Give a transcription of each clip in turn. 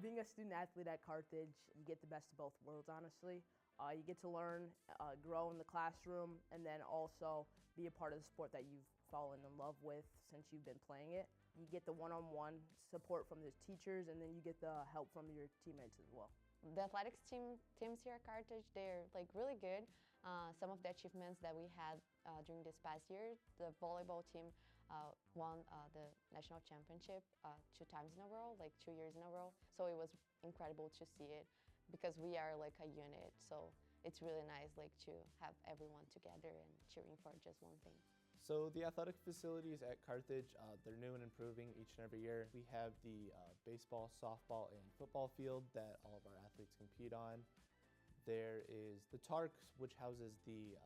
Being a student athlete at Carthage, you get the best of both worlds, honestly. You get to learn, grow in the classroom, and then also be a part of the sport that you've fallen in love with since you've been playing it. You get the one-on-one support from the teachers, and then you get the help from your teammates as well. The athletics teams here at Carthage, they're really good. Some of the achievements that we had during this past year, the volleyball team won the national championship 2 times in a row, 2 years in a row. So it was incredible to see it because we are a unit. So it's really nice to have everyone together and cheering for just one thing. So the athletic facilities at Carthage, they're new and improving each and every year. We have the baseball, softball, and football field that all of our athletes compete on. There is the Tark, which houses the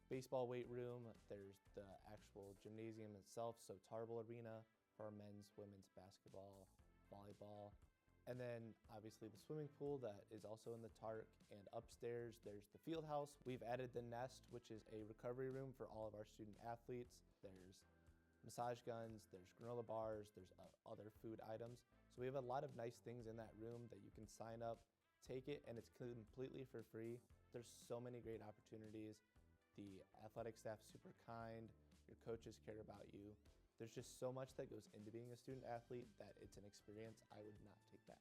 baseball weight room. There's the actual gymnasium itself, so Tarble Arena for our men's, women's basketball, volleyball. And then obviously the swimming pool that is also in the Tark, and upstairs there's the field house. We've added the Nest, which is a recovery room for all of our student athletes. There's massage guns, there's granola bars, there's other food items. So we have a lot of nice things in that room that you can sign up, take it, and it's completely for free. There's so many great opportunities. The athletic staff's super kind, your coaches care about you. There's just so much that goes into being a student athlete that it's an experience I would not take back.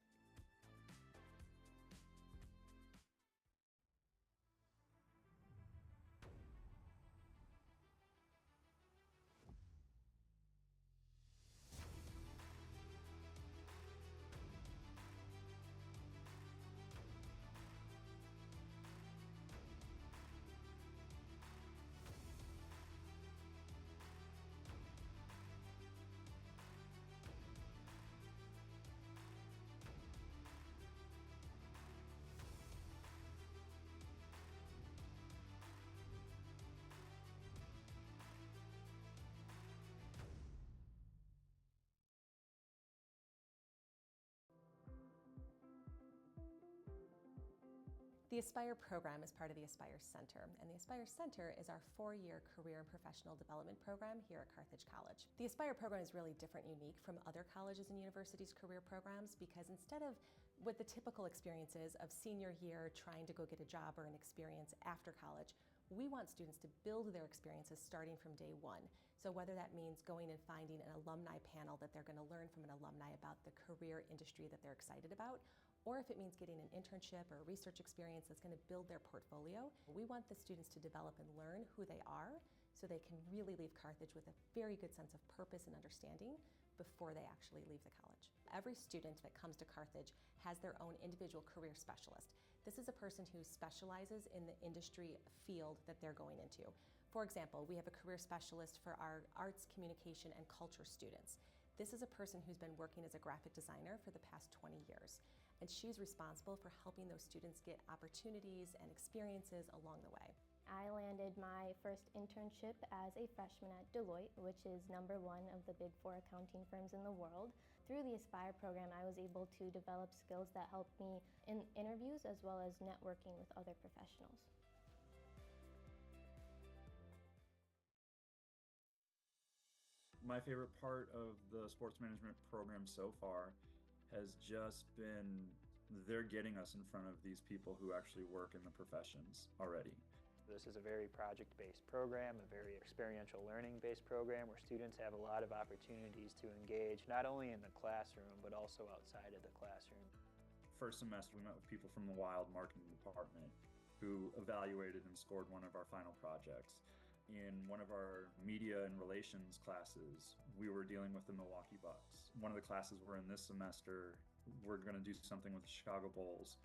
The Aspire program is part of the Aspire Center, and the Aspire Center is our 4-year career and professional development program here at Carthage College. The Aspire program is really different and unique from other colleges and universities' career programs because instead of what the typical experiences of senior year trying to go get a job or an experience after college, we want students to build their experiences starting from day one. So whether that means going and finding an alumni panel that they're going to learn from an alumni about the career industry that they're excited about, or if it means getting an internship or a research experience that's going to build their portfolio, we want the students to develop and learn who they are so they can really leave Carthage with a very good sense of purpose and understanding before they actually leave the college. Every student that comes to Carthage has their own individual career specialist. This is a person who specializes in the industry field that they're going into. For example, we have a career specialist for our arts, communication, and culture students. This is a person who's been working as a graphic designer for the past 20 years, and she's responsible for helping those students get opportunities and experiences along the way. I landed my first internship as a freshman at Deloitte, which is #1 of the Big 4 accounting firms in the world. Through the Aspire program, I was able to develop skills that helped me in interviews as well as networking with other professionals. My favorite part of the sports management program so far has just been they're getting us in front of these people who actually work in the professions already. This is a very project-based program, a very experiential learning-based program where students have a lot of opportunities to engage not only in the classroom but also outside of the classroom. First semester we met with people from the Wild marketing department who evaluated and scored one of our final projects. In one of our media and relations classes, we were dealing with the Milwaukee Bucks. One of the classes we're in this semester, we're going to do something with the Chicago Bulls.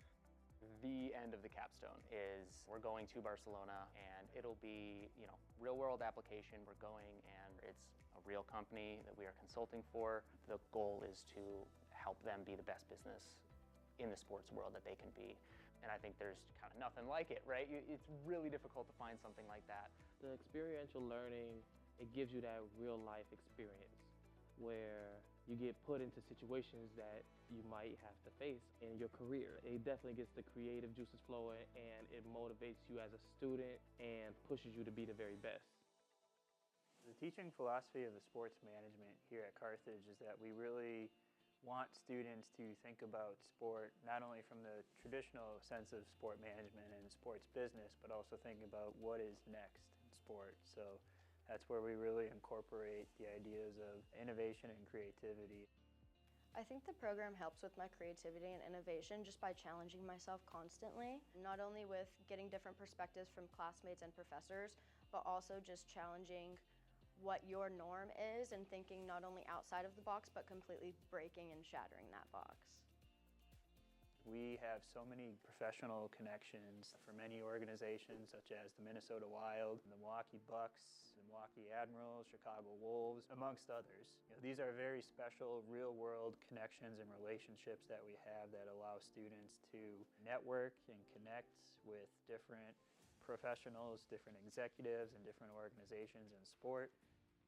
The end of the capstone is we're going to Barcelona, and it'll be, real world application. We're going, and it's a real company that we are consulting for. The goal is to help them be the best business in the sports world that they can be. And I think there's kind of nothing like it, right? It's really difficult to find something like that. The experiential learning, it gives you that real life experience where you get put into situations that you might have to face in your career. It definitely gets the creative juices flowing, and it motivates you as a student and pushes you to be the very best. The teaching philosophy of the sports management here at Carthage is that we really want students to think about sport not only from the traditional sense of sport management and sports business, but also think about what is next in sport. So that's where we really incorporate the ideas of innovation and creativity. I think the program helps with my creativity and innovation just by challenging myself constantly, not only with getting different perspectives from classmates and professors, but also just challenging what your norm is and thinking not only outside of the box, but completely breaking and shattering that box. We have so many professional connections for many organizations such as the Minnesota Wild, the Milwaukee Bucks, the Milwaukee Admirals, Chicago Wolves, amongst others. These are very special real-world connections and relationships that we have that allow students to network and connect with different professionals, different executives, and different organizations in sport.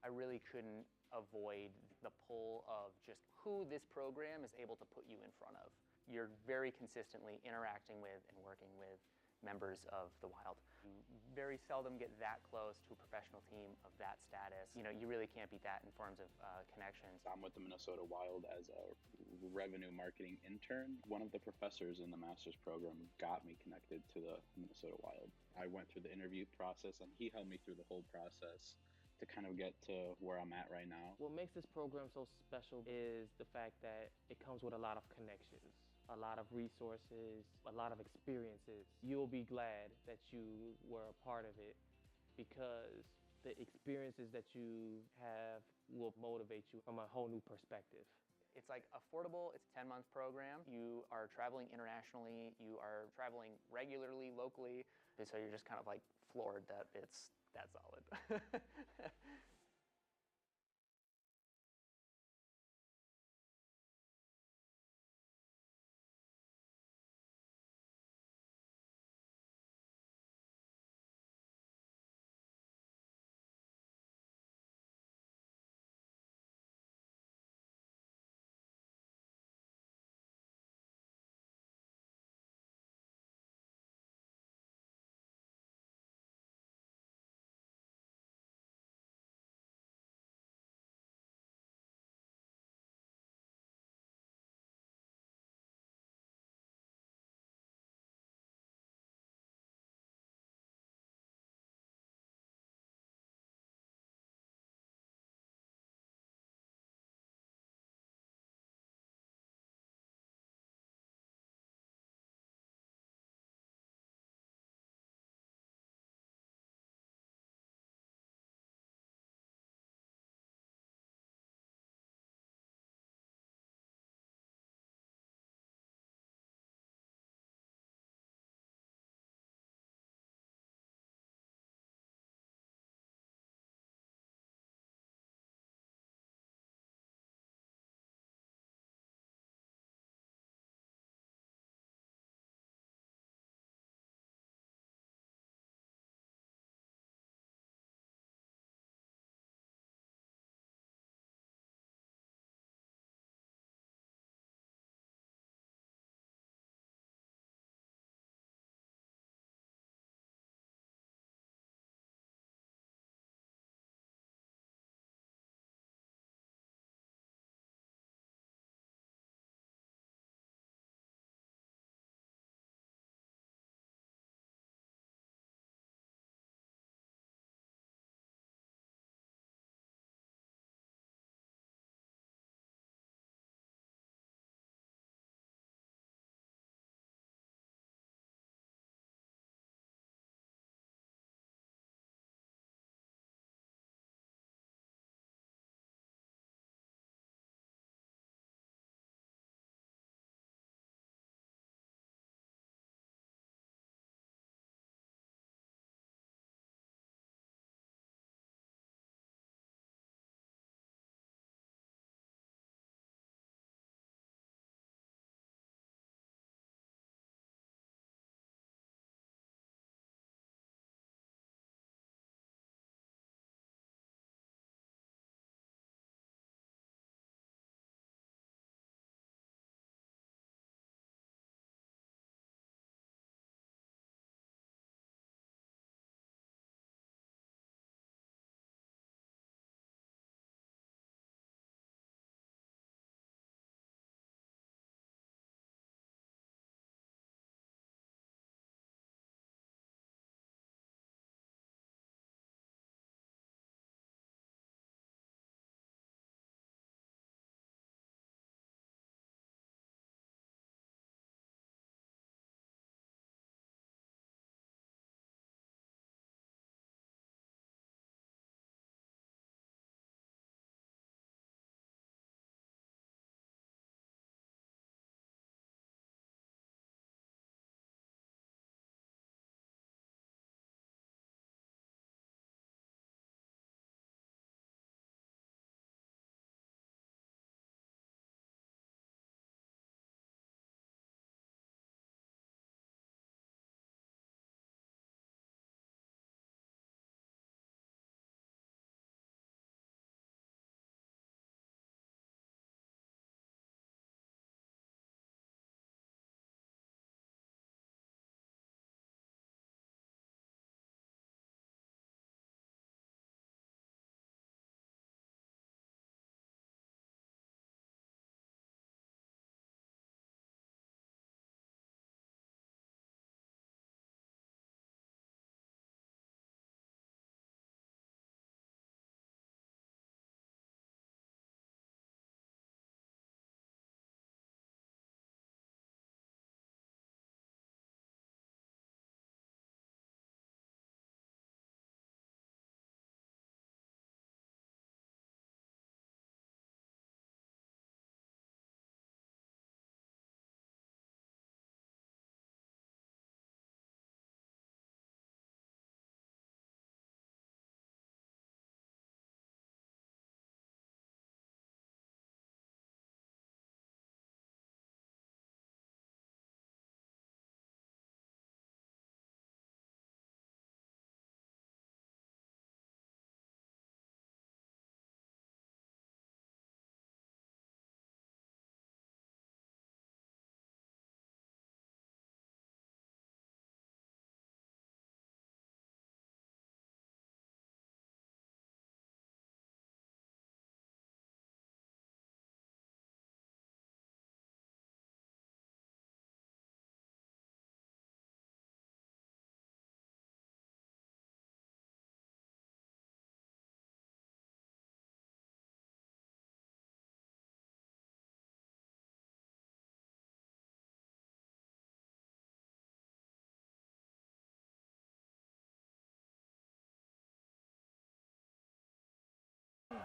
I really couldn't avoid the pull of just who this program is able to put you in front of. You're very consistently interacting with and working with members of the Wild. You very seldom get that close to a professional team of that status. You really can't beat that in terms of connections. I'm with the Minnesota Wild as a revenue marketing intern. One of the professors in the master's program got me connected to the Minnesota Wild. I went through the interview process and he held me through the whole process to kind of get to where I'm at right now. What makes this program so special is the fact that it comes with a lot of connections, a lot of resources, a lot of experiences. You'll be glad that you were a part of it because the experiences that you have will motivate you from a whole new perspective. It's like affordable, it's a 10-month program. You are traveling internationally, you are traveling regularly, locally, so you're just kind of like floored that it's that solid.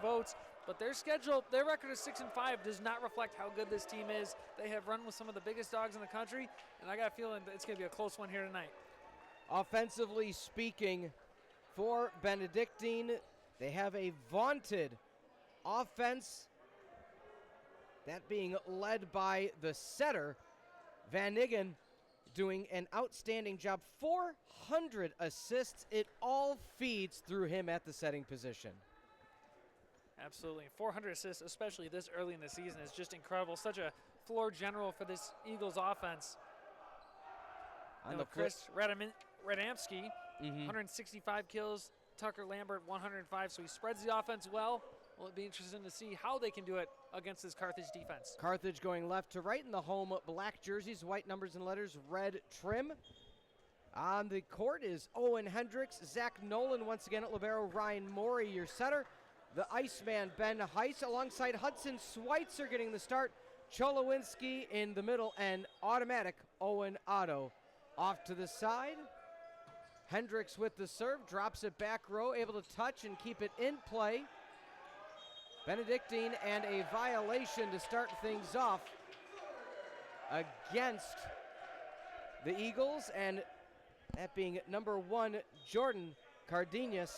votes. But their record of 6-5 does not reflect how good this team is. They have run with some of the biggest dogs in the country, and I got a feeling that it's going to be a close one here tonight. Offensively speaking, for Benedictine, they have a vaunted offense, that being led by the setter, Van Niggen, doing an outstanding job. 400 assists. It all feeds through him at the setting position. Absolutely. 400 assists, especially this early in the season, is just incredible. Such a floor general for this Eagles offense. On the Chris Radamski, 165 kills. Tucker Lambert, 105. So he spreads the offense well. Well, it'd be interesting to see how they can do it against this Carthage defense. Carthage going left to right in the home black jerseys, white numbers and letters, red trim. On the court is Owen Hendricks, Zach Nolan once again at libero, Ryan Morey, your setter. The Iceman, Ben Heiss, alongside Hudson Schweitzer getting the start. Cholowinski in the middle, and automatic Owen Otto off to the side. Hendricks with the serve, drops it back row, able to touch and keep it in play. Benedictine, and a violation to start things off against the Eagles, and that being number 1, Jordan Cardenas,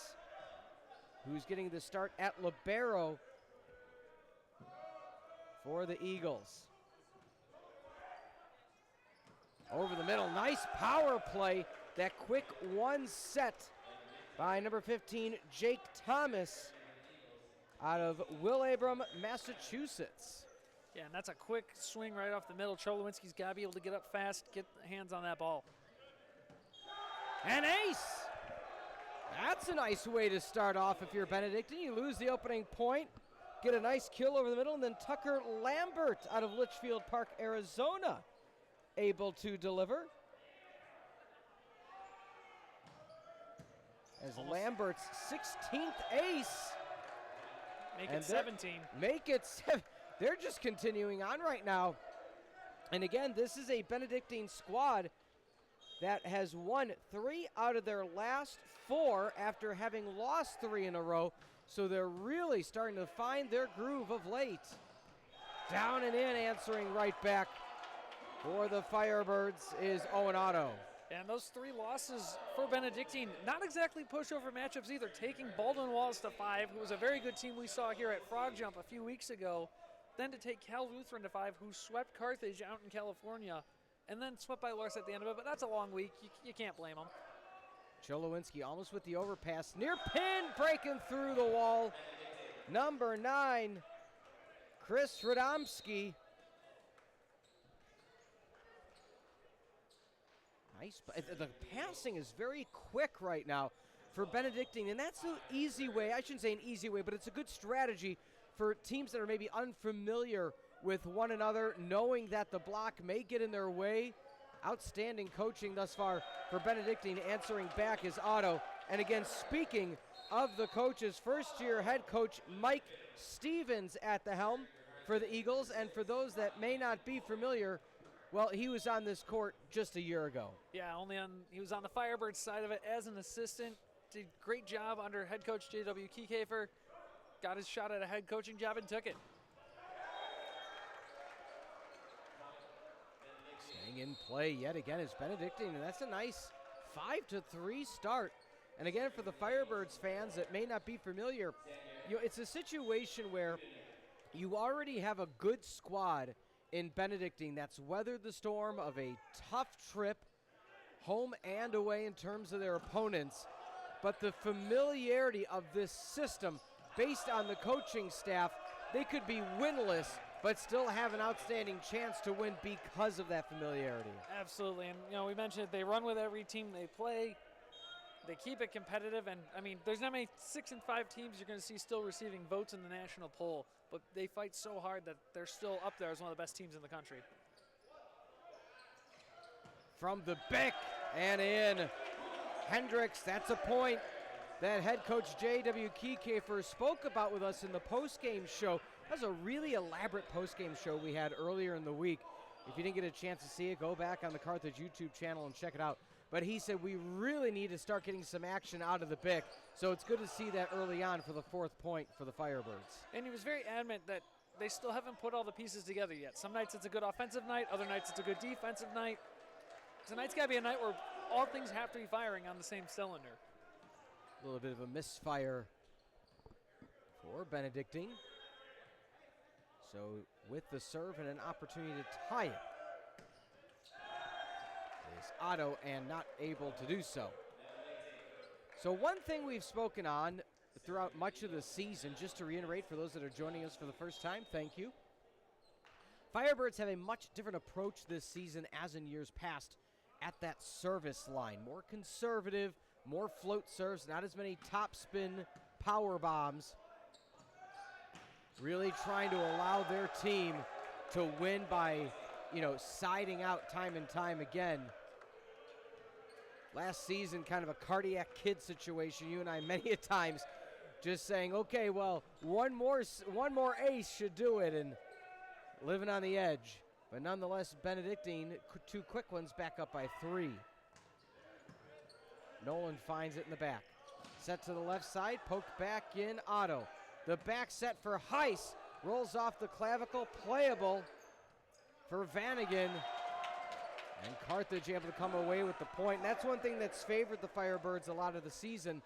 who's getting the start at libero for the Eagles. Over the middle, nice power play. That quick one set by number 15, Jake Thomas, out of Will Abram, Massachusetts. Yeah, and that's a quick swing right off the middle. Cholowinski's got to be able to get up fast, get hands on that ball. An ace! That's a nice way to start off if you're Benedictine. You lose the opening point, get a nice kill over the middle, and then Tucker Lambert out of Litchfield Park, Arizona, able to deliver. As Lambert's 16th ace. Make it 17. Make it 7. They're just continuing on right now. And again, this is a Benedictine squad that has won 3 out of their last 4 after having lost 3 in a row. So they're really starting to find their groove of late. Down and in, answering right back for the Firebirds is Owen Otto. And those 3 losses for Benedictine, not exactly pushover matchups either. Taking Baldwin Wallace to 5, who was a very good team we saw here at Frog Jump a few weeks ago. Then to take Cal Lutheran to 5, who swept Carthage out in California. And then swept by Lars at the end of it, but that's a long week. You can't blame them. Cholowinski almost with the overpass. Near pin, breaking through the wall. Number 9, Chris Radomski. Nice. The passing is very quick right now for Benedictine, and that's an easy way. I shouldn't say an easy way, but it's a good strategy for teams that are maybe unfamiliar with one another, knowing that the block may get in their way. Outstanding coaching thus far for Benedictine. Answering back is Otto. And again, speaking of the coaches, first-year head coach Mike Stevens at the helm for the Eagles. And for those that may not be familiar, well, he was on this court just a year ago. Yeah, he was on the Firebirds side of it as an assistant. Did a great job under head coach J.W. Kiekefer. Got his shot at a head coaching job and took it. Staying in play yet again is Benedictine, and that's a nice 5-3 start. And again, for the Firebirds fans that may not be familiar, it's a situation where you already have a good squad in Benedictine that's weathered the storm of a tough trip, home and away in terms of their opponents. But the familiarity of this system, based on the coaching staff, they could be winless but still have an outstanding chance to win because of that familiarity. Absolutely, and we mentioned they run with every team they play. They keep it competitive, and there's not many 6-5 teams you're going to see still receiving votes in the national poll, but they fight so hard that they're still up there as one of the best teams in the country. From the back and in, Hendricks, that's a point that head coach J.W. Kiekefer spoke about with us in the postgame show. That was a really elaborate postgame show we had earlier in the week. If you didn't get a chance to see it, go back on the Carthage YouTube channel and check it out. but he said we really need to start getting some action out of the Bick. So it's good to see that early on for the 4th point for the Firebirds. And he was very adamant that they still haven't put all the pieces together yet. Some nights it's a good offensive night, other nights it's a good defensive night. Tonight's got to be a night where all things have to be firing on the same cylinder. A little bit of a misfire for Benedictine. So with the serve and an opportunity to tie it is Otto, and not able to do so. So one thing we've spoken on throughout much of the season, just to reiterate for those that are joining us for the first time, thank you. Firebirds have a much different approach this season as in years past at that service line. More conservative, more float serves, not as many topspin power bombs. Really trying to allow their team to win by, siding out time and time again. Last season, kind of a cardiac kid situation. You and I many a times just saying, okay, well, one more ace should do it, and living on the edge. But nonetheless, Benedictine, 2 quick ones, back up by 3. Nolan finds it in the back. Set to the left side, poked back in Otto. The back set for Heiss, rolls off the clavicle, playable for Vanagan. And Carthage able to come away with the point. And that's one thing that's favored the Firebirds a lot of the season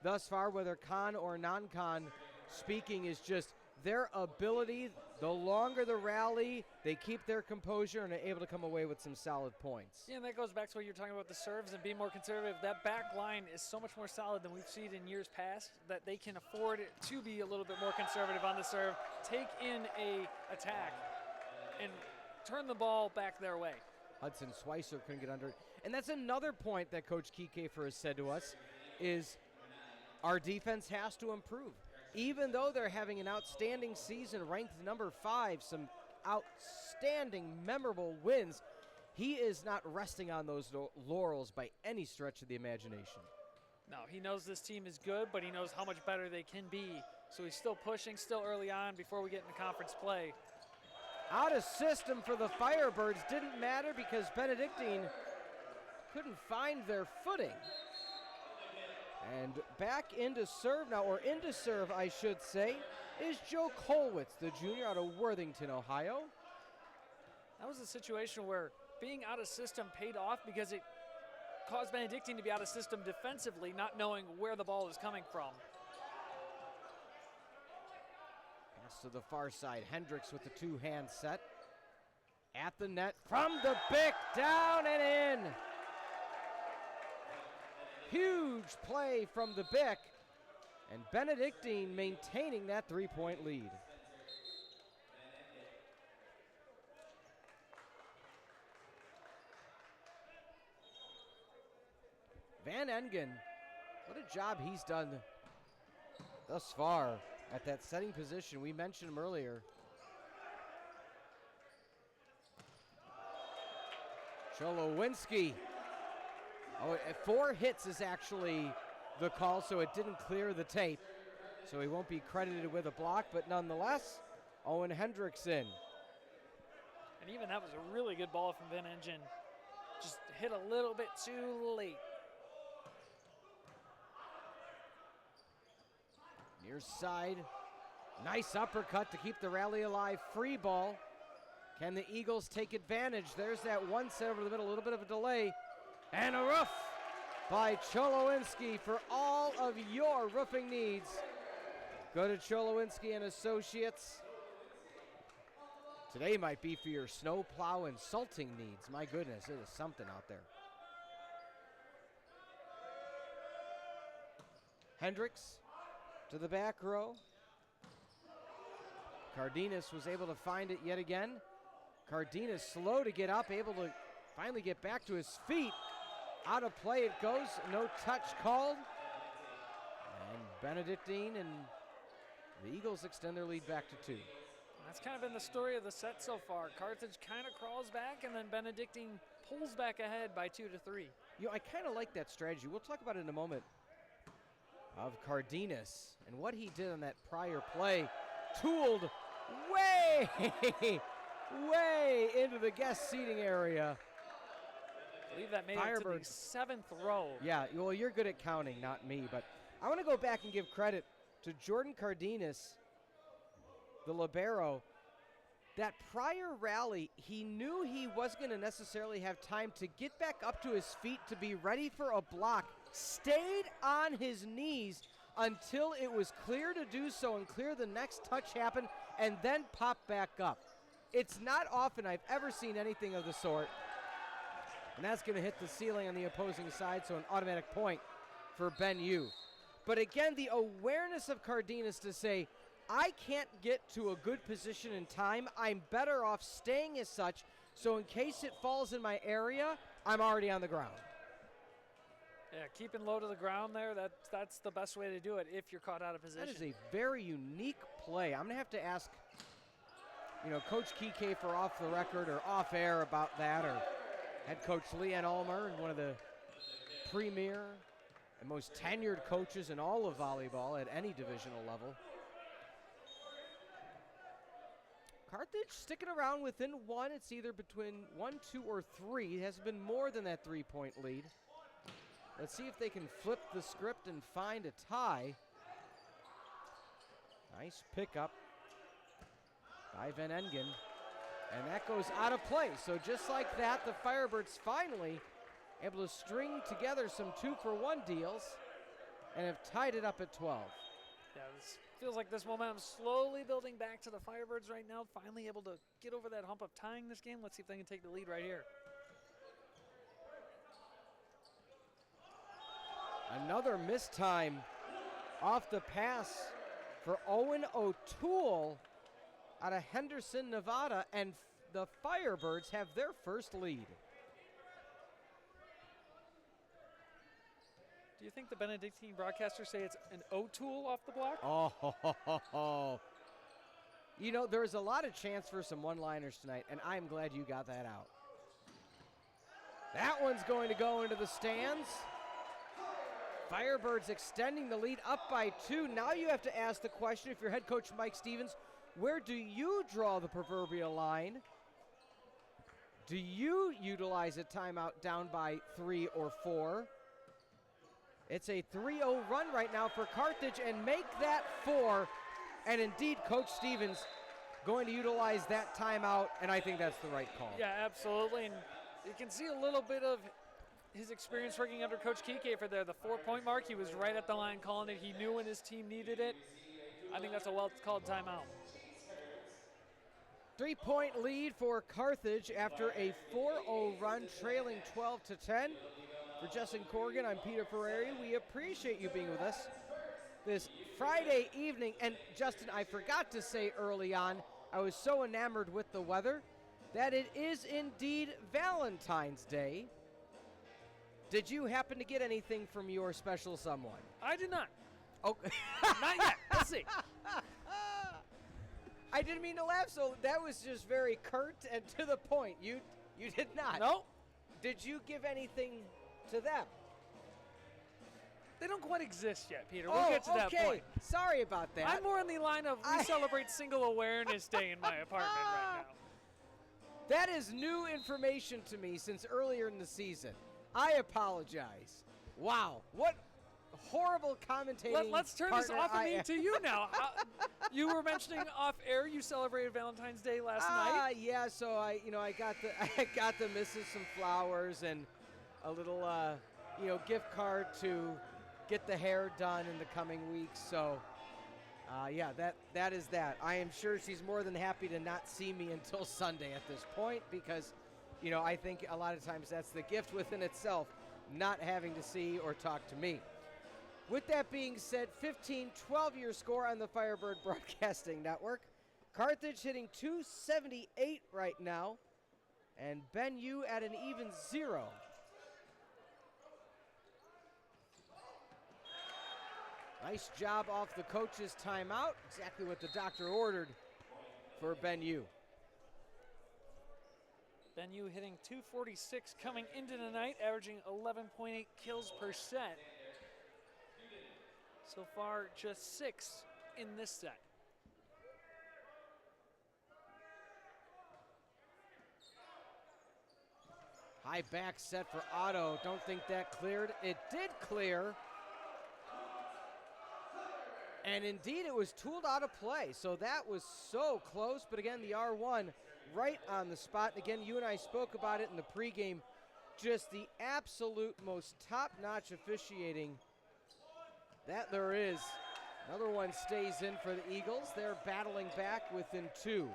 thus far, whether con or non-con speaking, is just their ability. The longer the rally, they keep their composure and are able to come away with some solid points. Yeah, and that goes back to what you're talking about, the serves and being more conservative. That back line is so much more solid than we've seen in years past that they can afford to be a little bit more conservative on the serve, take in a attack, and turn the ball back their way. Hudson Schweitzer couldn't get under it. And that's another point that Coach Kiekefer has said to us, is our defense has to improve. Even though they're having an outstanding season, ranked number 5, some outstanding, memorable wins, he is not resting on those laurels by any stretch of the imagination. No, he knows this team is good, but he knows how much better they can be. So he's still pushing, still early on before we get into conference play. Out of system for the Firebirds didn't matter because Benedictine couldn't find their footing. And back into serve now, or into serve, I should say, is Joe Kolwitz, the junior out of Worthington, Ohio. That was a situation where being out of system paid off because it caused Benedictine to be out of system defensively, not knowing where the ball is coming from. Pass to the far side. Hendricks with the 2-hand set. At the net, from the Bick, down and in. Huge play from the Bick, and Benedictine maintaining that 3-point lead. Van Engen, what a job he's done thus far at that setting position. We mentioned him earlier. Cholowinski. 4 hits is actually the call, so it didn't clear the tape. So he won't be credited with a block, but nonetheless, Owen Hendricks in. And even that was a really good ball from Van Engen. Just hit a little bit too late. Near side, nice uppercut to keep the rally alive. Free ball. Can the Eagles take advantage? There's that one set over the middle, a little bit of a delay. And a roof by Cholowinski for all of your roofing needs. Go to Cholowinski and Associates. Today might be for your snow plow and salting needs. My goodness, it is something out there. Hendricks to the back row. Cardenas was able to find it yet again. Cardenas slow to get up, able to finally get back to his feet. Out of play it goes, no touch called. And Benedictine and the Eagles extend their lead back to 2. That's kind of been the story of the set so far. Carthage kind of crawls back, and then Benedictine pulls back ahead by 2 to 3. I kind of like that strategy. We'll talk about it in a moment. Of Cardenas and what he did on that prior play. Tooled way, way into the guest seating area. I believe that made it to the Firebirds. 7th row. Yeah, well, you're good at counting, not me. But I want to go back and give credit to Jordan Cardenas, the libero. That prior rally, he knew he wasn't going to necessarily have time to get back up to his feet to be ready for a block. Stayed on his knees until it was clear to do so and clear the next touch happen, and then pop back up. It's not often I've ever seen anything of the sort. And that's going to hit the ceiling on the opposing side, so an automatic point for Ben Yu. But again, the awareness of Cardenas to say, I can't get to a good position in time. I'm better off staying as such, so in case it falls in my area, I'm already on the ground. Yeah, keeping low to the ground there, that's the best way to do it if you're caught out of position. That is a very unique play. I'm going to have to ask, Coach Kike for off the record or off air about that, or head coach Leanne Ulmer, one of the premier and most tenured coaches in all of volleyball at any divisional level. Carthage sticking around within one. It's either between 1, 2, or 3. It hasn't been more than that 3-point lead. Let's see if they can flip the script and find a tie. Nice pickup by Van Engen. And that goes out of play. So just like that, the Firebirds finally able to string together some 2-for-1 deals and have tied it up at 12. Yeah, this feels like this momentum slowly building back to the Firebirds right now. Finally able to get over that hump of tying this game. Let's see if they can take the lead right here. Another missed time off the pass for Owen O'Toole out of Henderson, Nevada, and the Firebirds have their first lead. Do you think the Benedictine broadcasters say it's an O'Toole off the block? Oh, there's a lot of chance for some one-liners tonight, and I'm glad you got that out. That one's going to go into the stands. Firebirds extending the lead up by 2. Now you have to ask the question, if you're head coach Mike Stevens, where do you draw the proverbial line? Do you utilize a timeout down by 3 or 4? It's a 3-0 run right now for Carthage, and make that 4. And indeed, Coach Stevens going to utilize that timeout, and I think that's the right call. Yeah, absolutely. And you can see a little bit of his experience working under Coach Kike for there. The 4-point mark, he was right at the line calling it. He knew when his team needed it. I think that's a well-called timeout. 3-point lead for Carthage after a 4-0 run, trailing 12-10. For Justin Coorigan, I'm Peter Ferreri. We appreciate you being with us this Friday evening. And Justin, I forgot to say early on, I was so enamored with the weather, that it is indeed Valentine's Day. Did you happen to get anything from your special someone? I did not. Oh, not yet. Let's see. I didn't mean to laugh, so that was just very curt and to the point. You did not. No. Did you give anything to them? They don't quite exist yet, Peter. We'll get to that point. Sorry about that. I'm more on the line of we celebrate Single Awareness Day in my apartment right now. That is new information to me since earlier in the season. I apologize. Wow, what horrible commentating. Let's turn this off of me to you now. You were mentioning off air you celebrated Valentine's Day last night. Yeah. So I got the missus some flowers and a little gift card to get the hair done in the coming weeks. So that is that. I am sure she's more than happy to not see me until Sunday at this point because, I think a lot of times that's the gift within itself, not having to see or talk to me. With that being said, 15-12 your score on the Firebird Broadcasting Network. Carthage hitting .278 right now, and Ben Yu at an even 0. Nice job off the coach's timeout. Exactly what the doctor ordered for Ben Yu. Ben Yu hitting .246 coming into the night, averaging 11.8 kills per set. So far, just 6 in this set. High back set for Otto. Don't think that cleared. It did clear. And indeed, it was tooled out of play. So that was so close. But again, the R1 right on the spot. And again, you and I spoke about it in the pregame. Just the absolute most top-notch officiating that there is. Another one stays in for the Eagles. They're battling back within 2.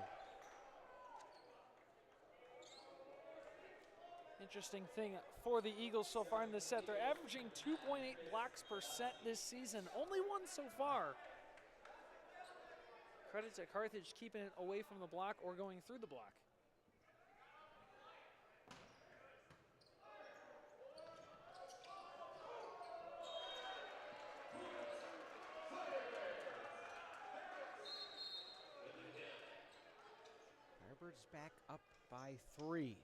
Interesting thing for the Eagles so far in this set, they're averaging 2.8 blocks per set this season. Only one so far. Credit to Carthage keeping it away from the block or going through the block. Firebirds back up by 3.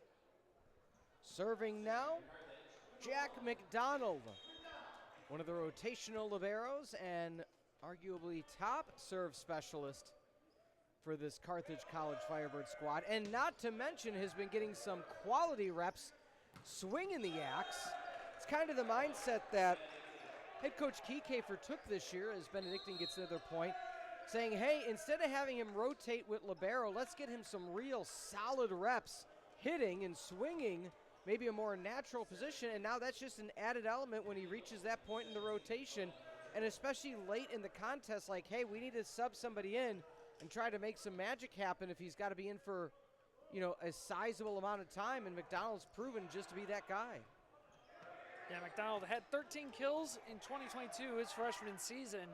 Serving now, Jack McDonald, one of the rotational liberos and arguably top serve specialist for this Carthage College Firebird squad. And not to mention has been getting some quality reps swinging the axe. It's kind of the mindset that head coach Kiekefer took this year, as Benedictine gets to their point, saying, hey, instead of having him rotate with libero, let's get him some real solid reps hitting and swinging maybe a more natural position, and now that's just an added element when he reaches that point in the rotation, and especially late in the contest, like, hey, we need to sub somebody in and try to make some magic happen if he's got to be in for, you know, a sizable amount of time, and McDonald's proven just to be that guy. Yeah, McDonald had 13 kills in 2022, his freshman season.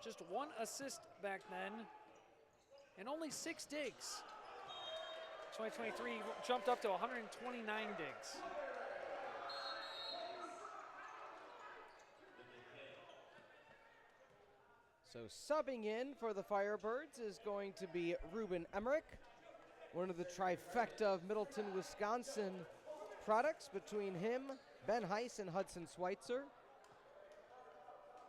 Just 1 assist back then, and only 6 digs. 2023 jumped up to 129 digs. So subbing in for the Firebirds is going to be Ruben Emmerich, one of the trifecta of Middleton, Wisconsin products between him, Ben Heiss, and Hudson Schweitzer.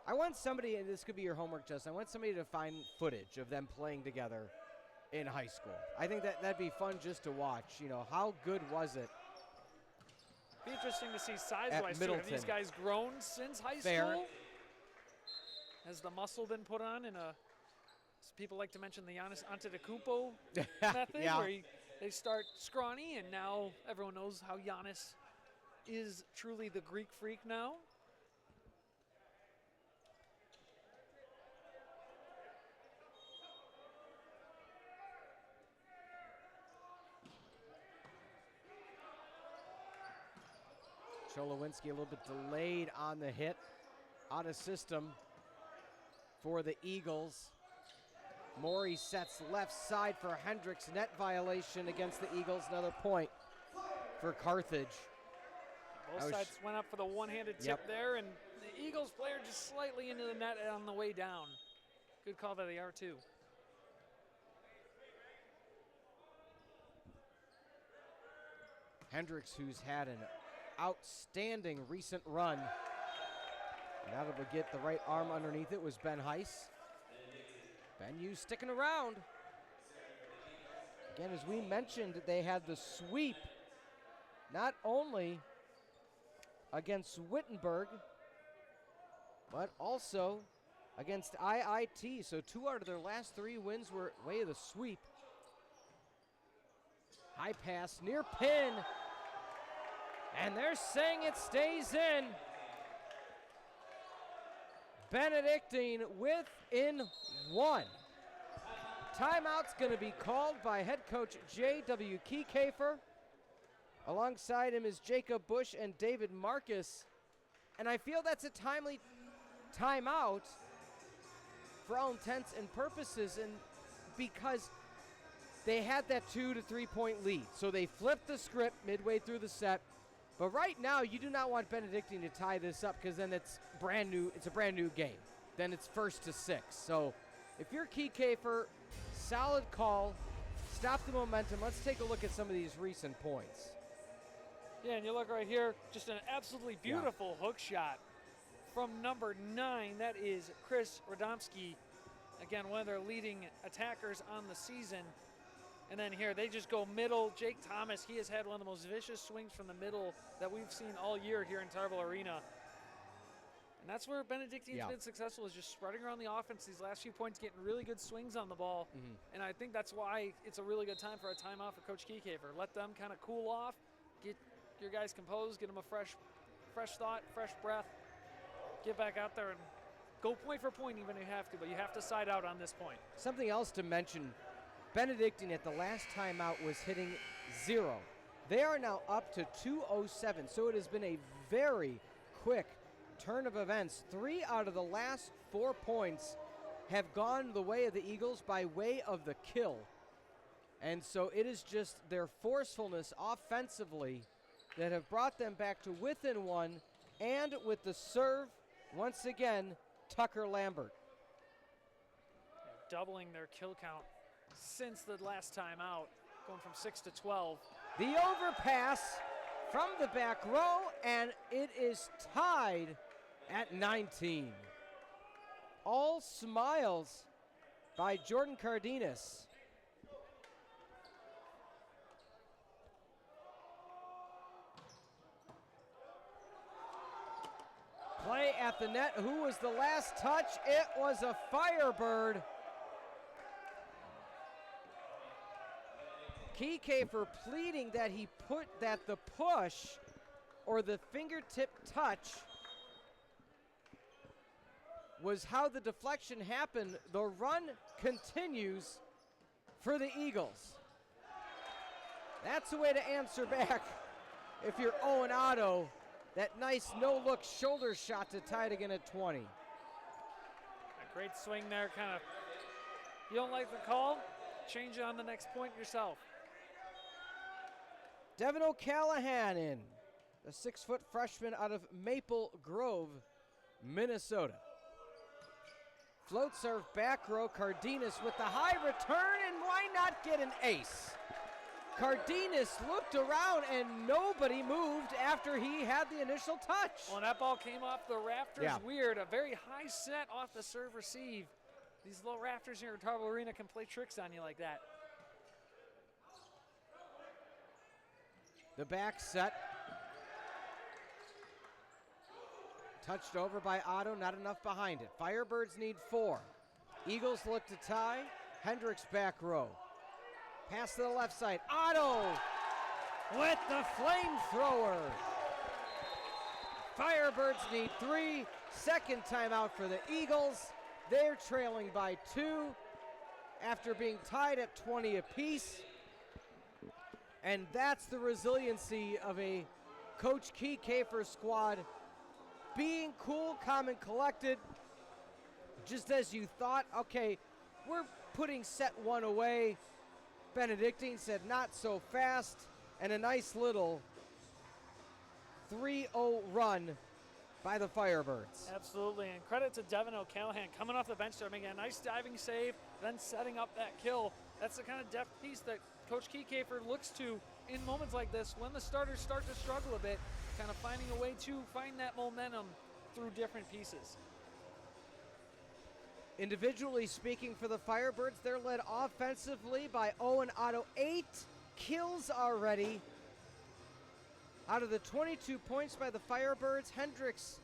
I want somebody, and this could be your homework, Justin, I want somebody to find footage of them playing together in high school. I think that'd be fun just to watch. You know, how good was it? Be interesting to see size-wise too. Have these guys grown since high school? Has the muscle been put on in a, people like to mention the Giannis Antetokounmpo method, where they start scrawny and now everyone knows how Giannis is truly the Greek freak now. Cholowinski a little bit delayed on the hit, out of system for the Eagles. Morey sets left side for Hendricks, net violation against the Eagles, another point for Carthage. Both sides went up for the one-handed tip there, and the Eagles player just slightly into the net on the way down. Good call by the R2. Hendricks, who's had an outstanding recent run. Now that we get the right arm underneath it was Ben Heiss. Ben Hughes sticking around. Again, as we mentioned, they had the sweep not only against Wittenberg, but also against IIT. So 2 out of their last 3 wins were way of the sweep. High pass, near pin. And they're saying it stays in. Benedictine within 1. Timeout's going to be called by head coach J.W. Kiekefer. Alongside him is Jacob Bush and David Marcus. And I feel that's a timely timeout for all intents and purposes, and because they had that 2 to 3 point lead. So they flipped the script midway through the set. But right now, you do not want Benedictine to tie this up, because then it's brand new. It's a brand new game. Then it's 1st to 6. So if you're Kiekefer, solid call. Stop the momentum. Let's take a look at some of these recent points. Yeah, and you look right here, just an absolutely beautiful hook shot from number 9. That is Chris Radomski. Again, one of their leading attackers on the season. And then here, they just go middle. Jake Thomas, he has had one of the most vicious swings from the middle that we've seen all year here in Tarble Arena. And that's where Benedictine's been successful, is just spreading around the offense these last few points, getting really good swings on the ball. And I think that's why it's a really good time for a timeout for Coach Kiekefer. Let them kind of cool off, get your guys composed, get them a fresh thought, fresh breath, get back out there and go point for point even if you have to, but you have to side out on this point. Something else to mention, Benedictine at the last timeout was hitting 0. They are now up to 207, so it has been a very quick turn of events. 3 out of the last 4 points have gone the way of the Eagles by way of the kill. And so it is just their forcefulness offensively that have brought them back to within 1, and with the serve, once again, Tucker Lambert. Doubling their kill count since the last time out, going from 6 to 12. The overpass from the back row, and it is tied at 19. All smiles by Jordan Cardenas. Play at the net. Who was the last touch? It was a Firebird. Kiekefer pleading that the push or the fingertip touch was how the deflection happened. The run continues for the Eagles. That's the way to answer back if you're Owen Otto. That nice no-look shoulder shot to tie it again at 20. A great swing there, kind of. You don't like the call? Change it on the next point yourself. Devin O'Callahan in, the 6-foot freshman out of Maple Grove, Minnesota. Float serve back row, Cardenas with the high return, and why not get an ace? Cardenas looked around and nobody moved after he had the initial touch. Well, and that ball came off the rafters weird. A very high set off the serve receive. These low rafters here at Tarble Arena can play tricks on you like that. The back set. Touched over by Otto, not enough behind it. Firebirds need 4. Eagles look to tie. Hendricks back row. Pass to the left side. Otto with the flamethrower. Firebirds need 3. Second timeout for the Eagles. They're trailing by 2 after being tied at 20 apiece. And that's the resiliency of a Coach Kiekefer squad. Being cool, calm, and collected. Just as you thought, okay, we're putting set 1 away. Benedictine said not so fast, and a nice little 3-0 run by the Firebirds. Absolutely, and credit to Devin O'Callahan coming off the bench there, making a nice diving save, then setting up that kill. That's the kind of depth piece that Coach Kiekefer looks to in moments like this when the starters start to struggle a bit, kind of finding a way to find that momentum through different pieces. Individually speaking for the Firebirds, they're led offensively by Owen Otto. 8 kills already. Out of the 22 points by the Firebirds, Hendricks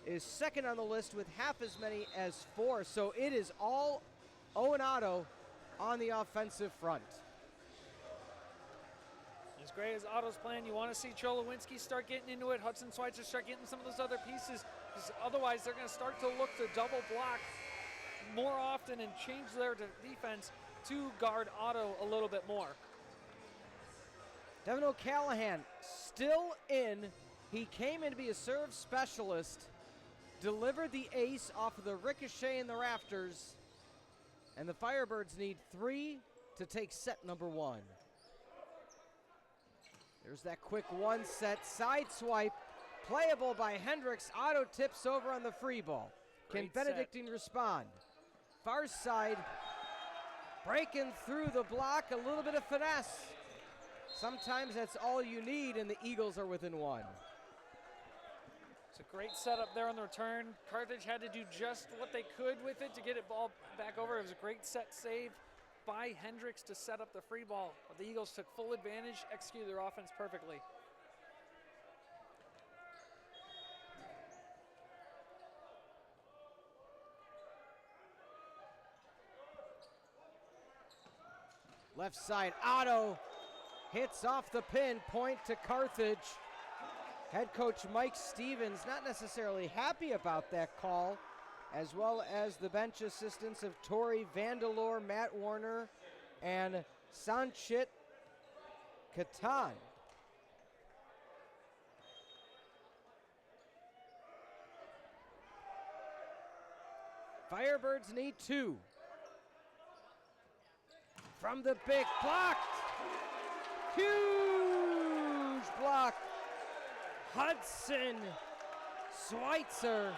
is second on the list with half as many as 4. So it is all Owen Otto on the offensive front. As great as Otto's playing, you want to see Cholowinski start getting into it, Hudson Schweitzer start getting some of those other pieces, because otherwise they're going to start to look to double block more often and change their defense to guard Otto a little bit more. Devin O'Callahan still in. He came in to be a serve specialist, delivered the ace off of the ricochet in the rafters, and the Firebirds need 3 to take set number 1. There's that quick 1-set side swipe, playable by Hendricks. Otto tips over on the free ball. Can Benedictine respond? Far side, breaking through the block, a little bit of finesse. Sometimes that's all you need, and the Eagles are within 1. It's a great setup there on the return. Carthage had to do just what they could with it to get it ball back over. It was a great set save by Hendricks to set up the free ball, but the Eagles took full advantage, executed their offense perfectly. Left side, Otto hits off the pin, point to Carthage. Head coach Mike Stevens not necessarily happy about that call, as well as the bench assistants of Tori Vandelore, Matt Warner, and Sanchit Katan. Firebirds need 2. From the big, blocked! Huge block! Hudson Schweitzer.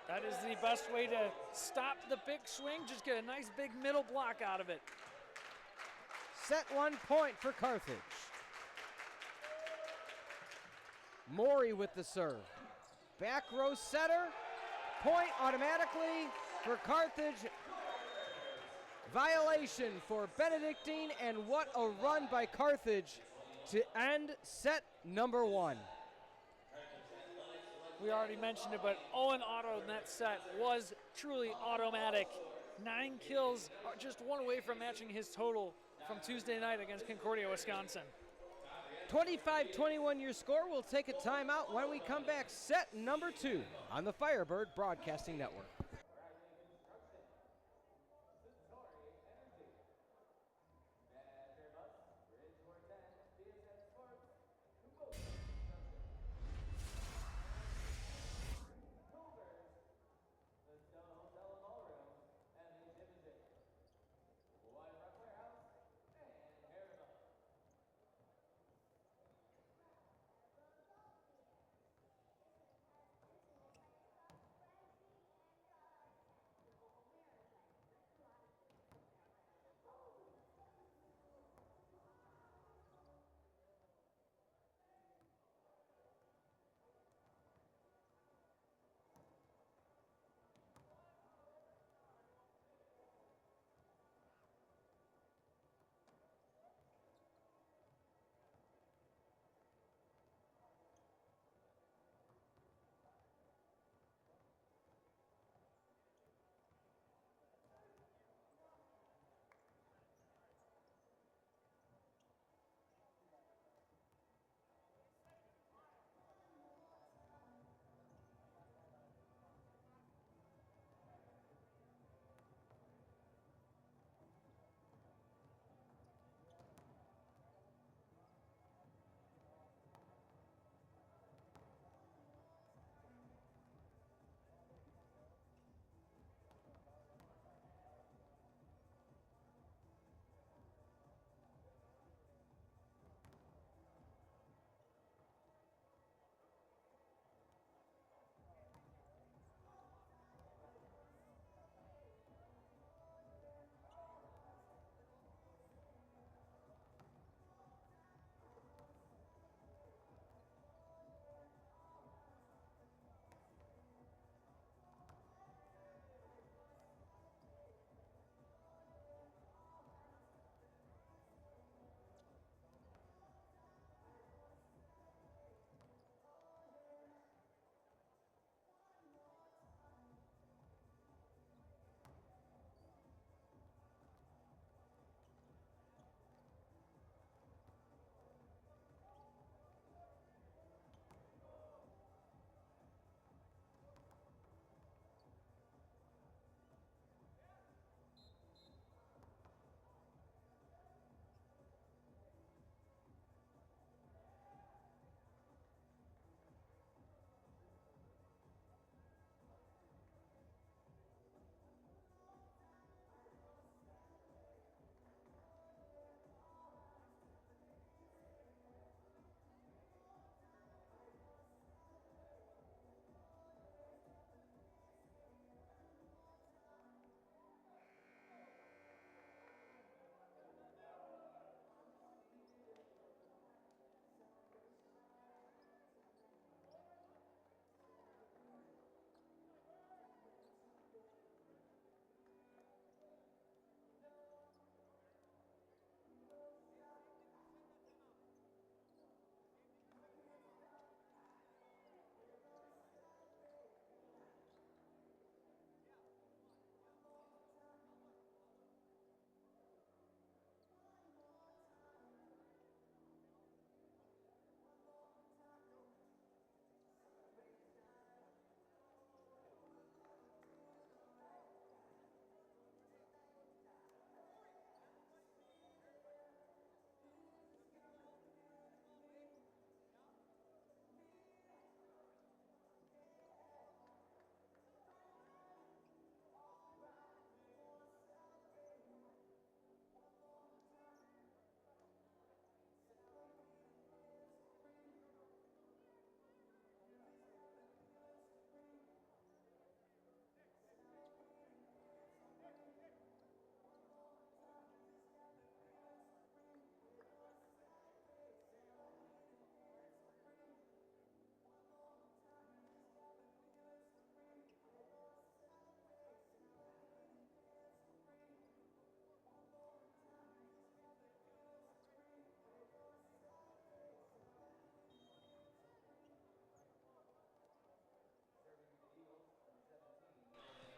That is the best way to stop the big swing. Just get a nice big middle block out of it. Set 1 point for Carthage. Maury with the serve. Back row setter. Point automatically for Carthage. Violation for Benedictine, and what a run by Carthage to end set number 1. We already mentioned it, but Owen Otto in that set was truly automatic. 9 kills, just one away from matching his total from Tuesday night against Concordia, Wisconsin. 25-21 your score. We'll take a timeout. When we come back, set number 2 on the Firebird Broadcasting Network.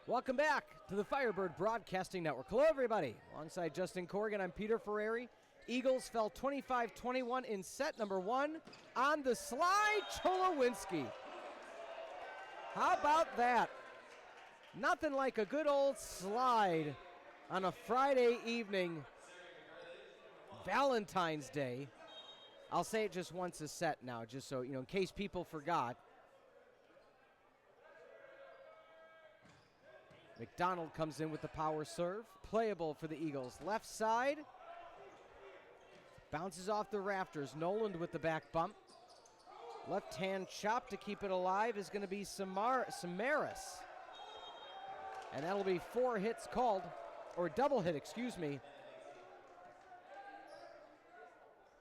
Welcome back to the Firebird Broadcasting Network. Hello, everybody. Alongside Justin Coorigan, I'm Peter Ferreri. Eagles fell 25-21 in set number 1 on the slide, Cholowinski. How about that? Nothing like a good old slide on a Friday evening, Valentine's Day. I'll say it just once a set now, just so, in case people forgot. McDonald comes in with the power serve. Playable for the Eagles. Left side. Bounces off the rafters. Noland with the back bump. Left hand chop to keep it alive is going to be Samaras. And that'll be 4 hits called, or double hit, excuse me,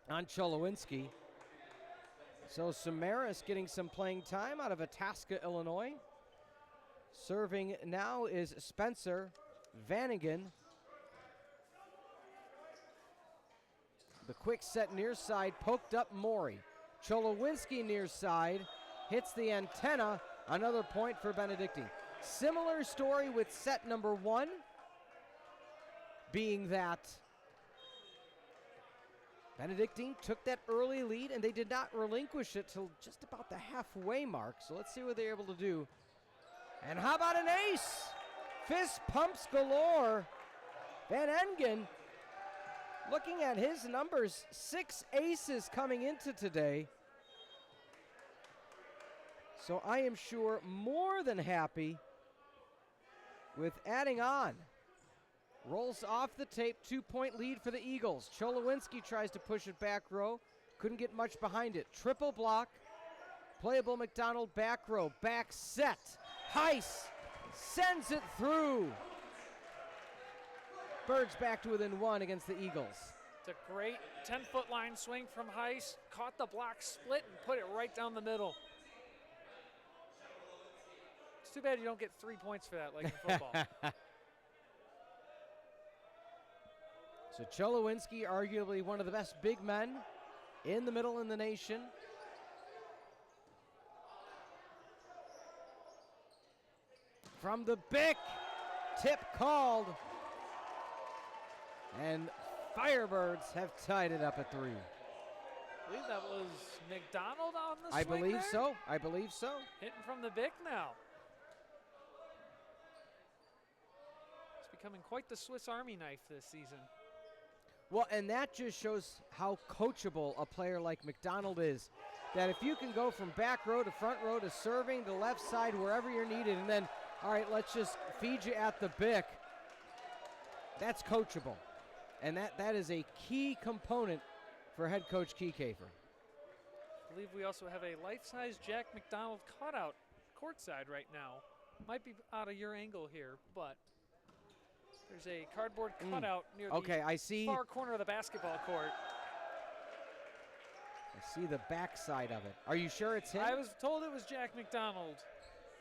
on Cholowinski. So Samaras getting some playing time out of Itasca, Illinois. Serving now is Spencer Vanagan. The quick set near side, poked up Maury. Cholowinski near side, hits the antenna. Another point for Benedictine. Similar story with set number 1, being that Benedictine took that early lead and they did not relinquish it till just about the halfway mark. So let's see what they're able to do. And how about an ace? Fist pumps galore. Van Engen, looking at his numbers, 6 aces coming into today. So I am sure more than happy with adding on. Rolls off the tape, 2-point lead for the Eagles. Cholowinski tries to push it back row. Couldn't get much behind it. Triple block. Playable McDonald back row. Back set. Heiss sends it through. Birds back to within 1 against the Eagles. It's a great 10-foot line swing from Heiss. Caught the block split and put it right down the middle. It's too bad you don't get 3 points for that like in football. So Cholowinski, arguably one of the best big men in the middle in the nation. From the Bick, tip called. And Firebirds have tied it up at 3. I believe that was McDonald on the swing I believe there? so. I believe so. Hitting from the Bick now. It's becoming quite the Swiss Army knife this season. Well, and that just shows how coachable a player like McDonald is. That if you can go from back row to front row to serving the left side wherever you're needed, and then, all right, let's just feed you at the Bick, that's coachable. And that is a key component for head coach Kiekefer. I believe we also have a life-size Jack McDonald cutout courtside right now. Might be out of your angle here, but there's a cardboard cutout near the far corner of the basketball court. I see the backside of it. Are you sure it's him? I was told it was Jack McDonald,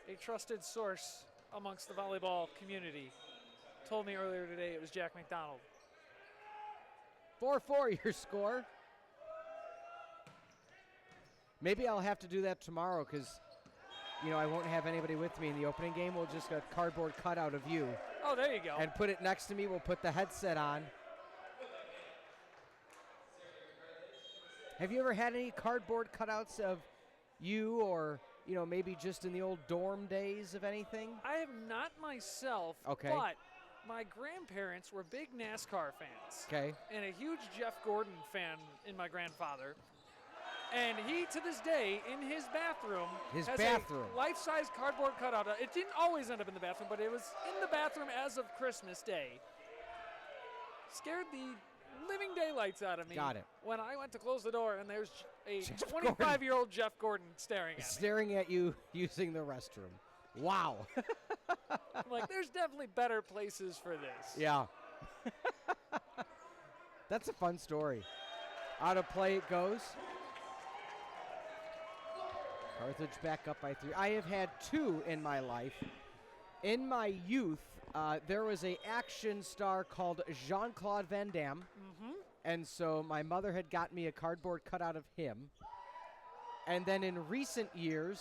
a trusted source amongst the volleyball community. Told me earlier today it was Jack McDonald. 4-4 your score. Maybe I'll have to do that tomorrow because, I won't have anybody with me in the opening game. We'll just get a cardboard cutout of you. Oh, there you go. And put it next to me. We'll put the headset on. Have you ever had any cardboard cutouts of you or, maybe just in the old dorm days of anything? I have not myself, okay. But my grandparents were big NASCAR fans. Okay. And a huge Jeff Gordon fan in my grandfather. And he, to this day, in his bathroom, has a life-size cardboard cutout. It didn't always end up in the bathroom, but it was in the bathroom as of Christmas Day. Scared the living daylights out of me. Got it. When I went to close the door, and there's a 25-year-old Jeff Gordon staring at me. Staring at you using the restroom. Wow. I'm like, there's definitely better places for this. Yeah. That's a fun story. Out of play it goes. Carthage back up by 3. I have had 2 in my life. In my youth, there was a action star called Jean-Claude Van Damme. Mm-hmm. And so my mother had got me a cardboard cutout of him. And then in recent years,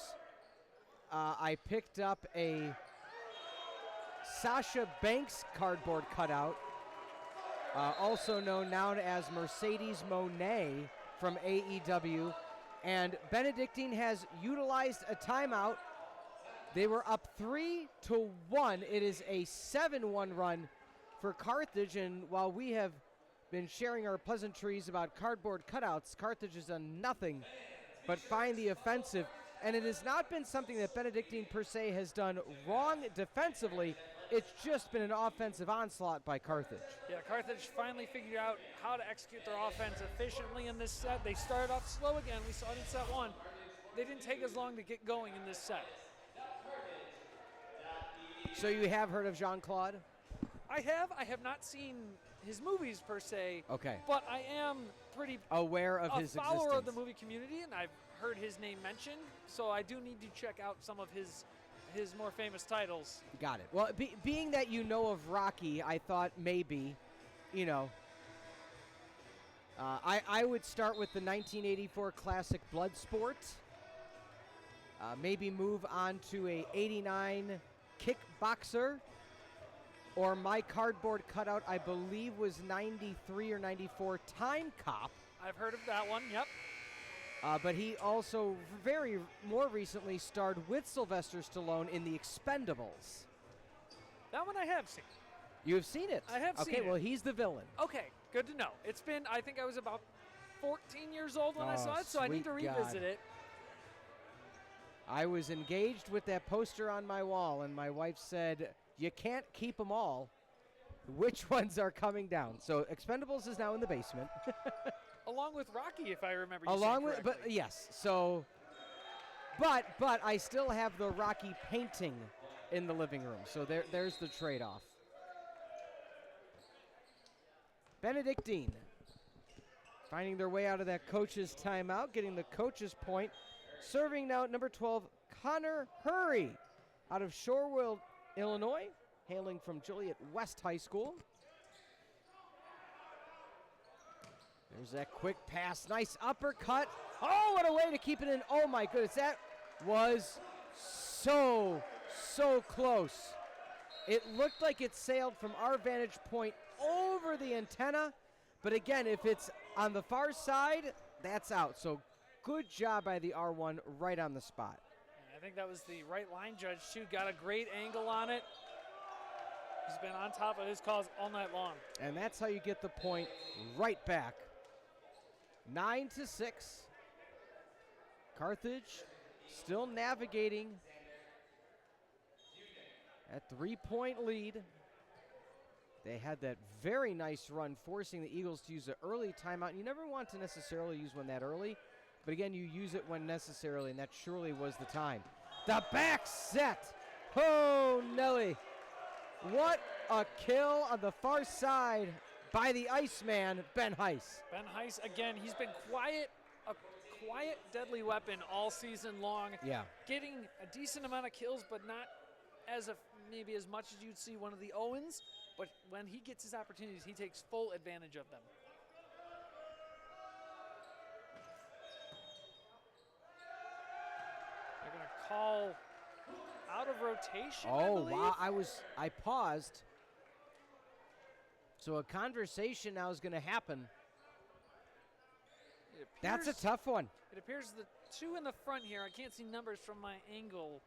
I picked up a Sasha Banks cardboard cutout, also known now as Mercedes Moné from AEW. And Benedictine has utilized a timeout. They were up 3-1. It is a 7-1 run for Carthage. And while we have been sharing our pleasantries about cardboard cutouts, Carthage has done nothing but find the offensive. And it has not been something that Benedictine per se has done wrong defensively. It's just been an offensive onslaught by Carthage. Yeah, Carthage finally figured out how to execute their offense efficiently in this set. They started off slow again. We saw it in set one. They didn't take as long to get going in this set. So you have heard of Jean-Claude? I have not seen his movies per se. Okay. But I am pretty aware of his existence. A follower of the movie community, and I've heard his name mentioned. So I do need to check out some of his more famous titles. Got it. Well, being that you know of Rocky, I thought maybe, I would start with the 1984 classic Bloodsport. Maybe move on to a 89 Kickboxer. Or my cardboard cutout, I believe, was 93 or 94 Time Cop. I've heard of that one, yep. But he also more recently starred with Sylvester Stallone in The Expendables. That one I have seen. You have seen it? I have seen it. Okay, well, he's the villain. Okay, good to know. It's been, I think I was about 14 years old when I saw it, so I need to revisit it. I was engaged with that poster on my wall, and my wife said, you can't keep them all. Which ones are coming down? So Expendables is now in the basement. Along with Rocky, if I remember. But yes. So, but I still have the Rocky painting in the living room. So there's the trade-off. Benedictine finding their way out of that coach's timeout, getting the coach's point. Serving now at number 12, Connor Hurry out of Shorewood, Illinois, hailing from Joliet West High School. There's that quick pass. Nice uppercut. Oh, what a way to keep it in. Oh, my goodness. That was so close. It looked like it sailed from our vantage point over the antenna. But again, if it's on the far side, that's out. So good job by the R1 right on the spot. I think that was the right line judge, too. Got a great angle on it. He's been on top of his calls all night long. And that's how you get the point right back. 9-6. Carthage still navigating at 3-point lead. They had that very nice run, forcing the Eagles to use an early timeout. You never want to necessarily use one that early, but again, you use it when necessarily, and that surely was the time. The back set. Oh, Nelly. What a kill on the far side by the Iceman, Ben Heiss. Ben Heiss, again, he's been quiet, a quiet, deadly weapon all season long. Yeah. Getting a decent amount of kills, but not maybe as much as you'd see one of the Owens. But when he gets his opportunities, he takes full advantage of them. They're going to call out of rotation, Oh, I believe. wow. I paused. So a conversation now is going to happen. That's a tough one. It appears the two in the front here, I can't see numbers from my angle,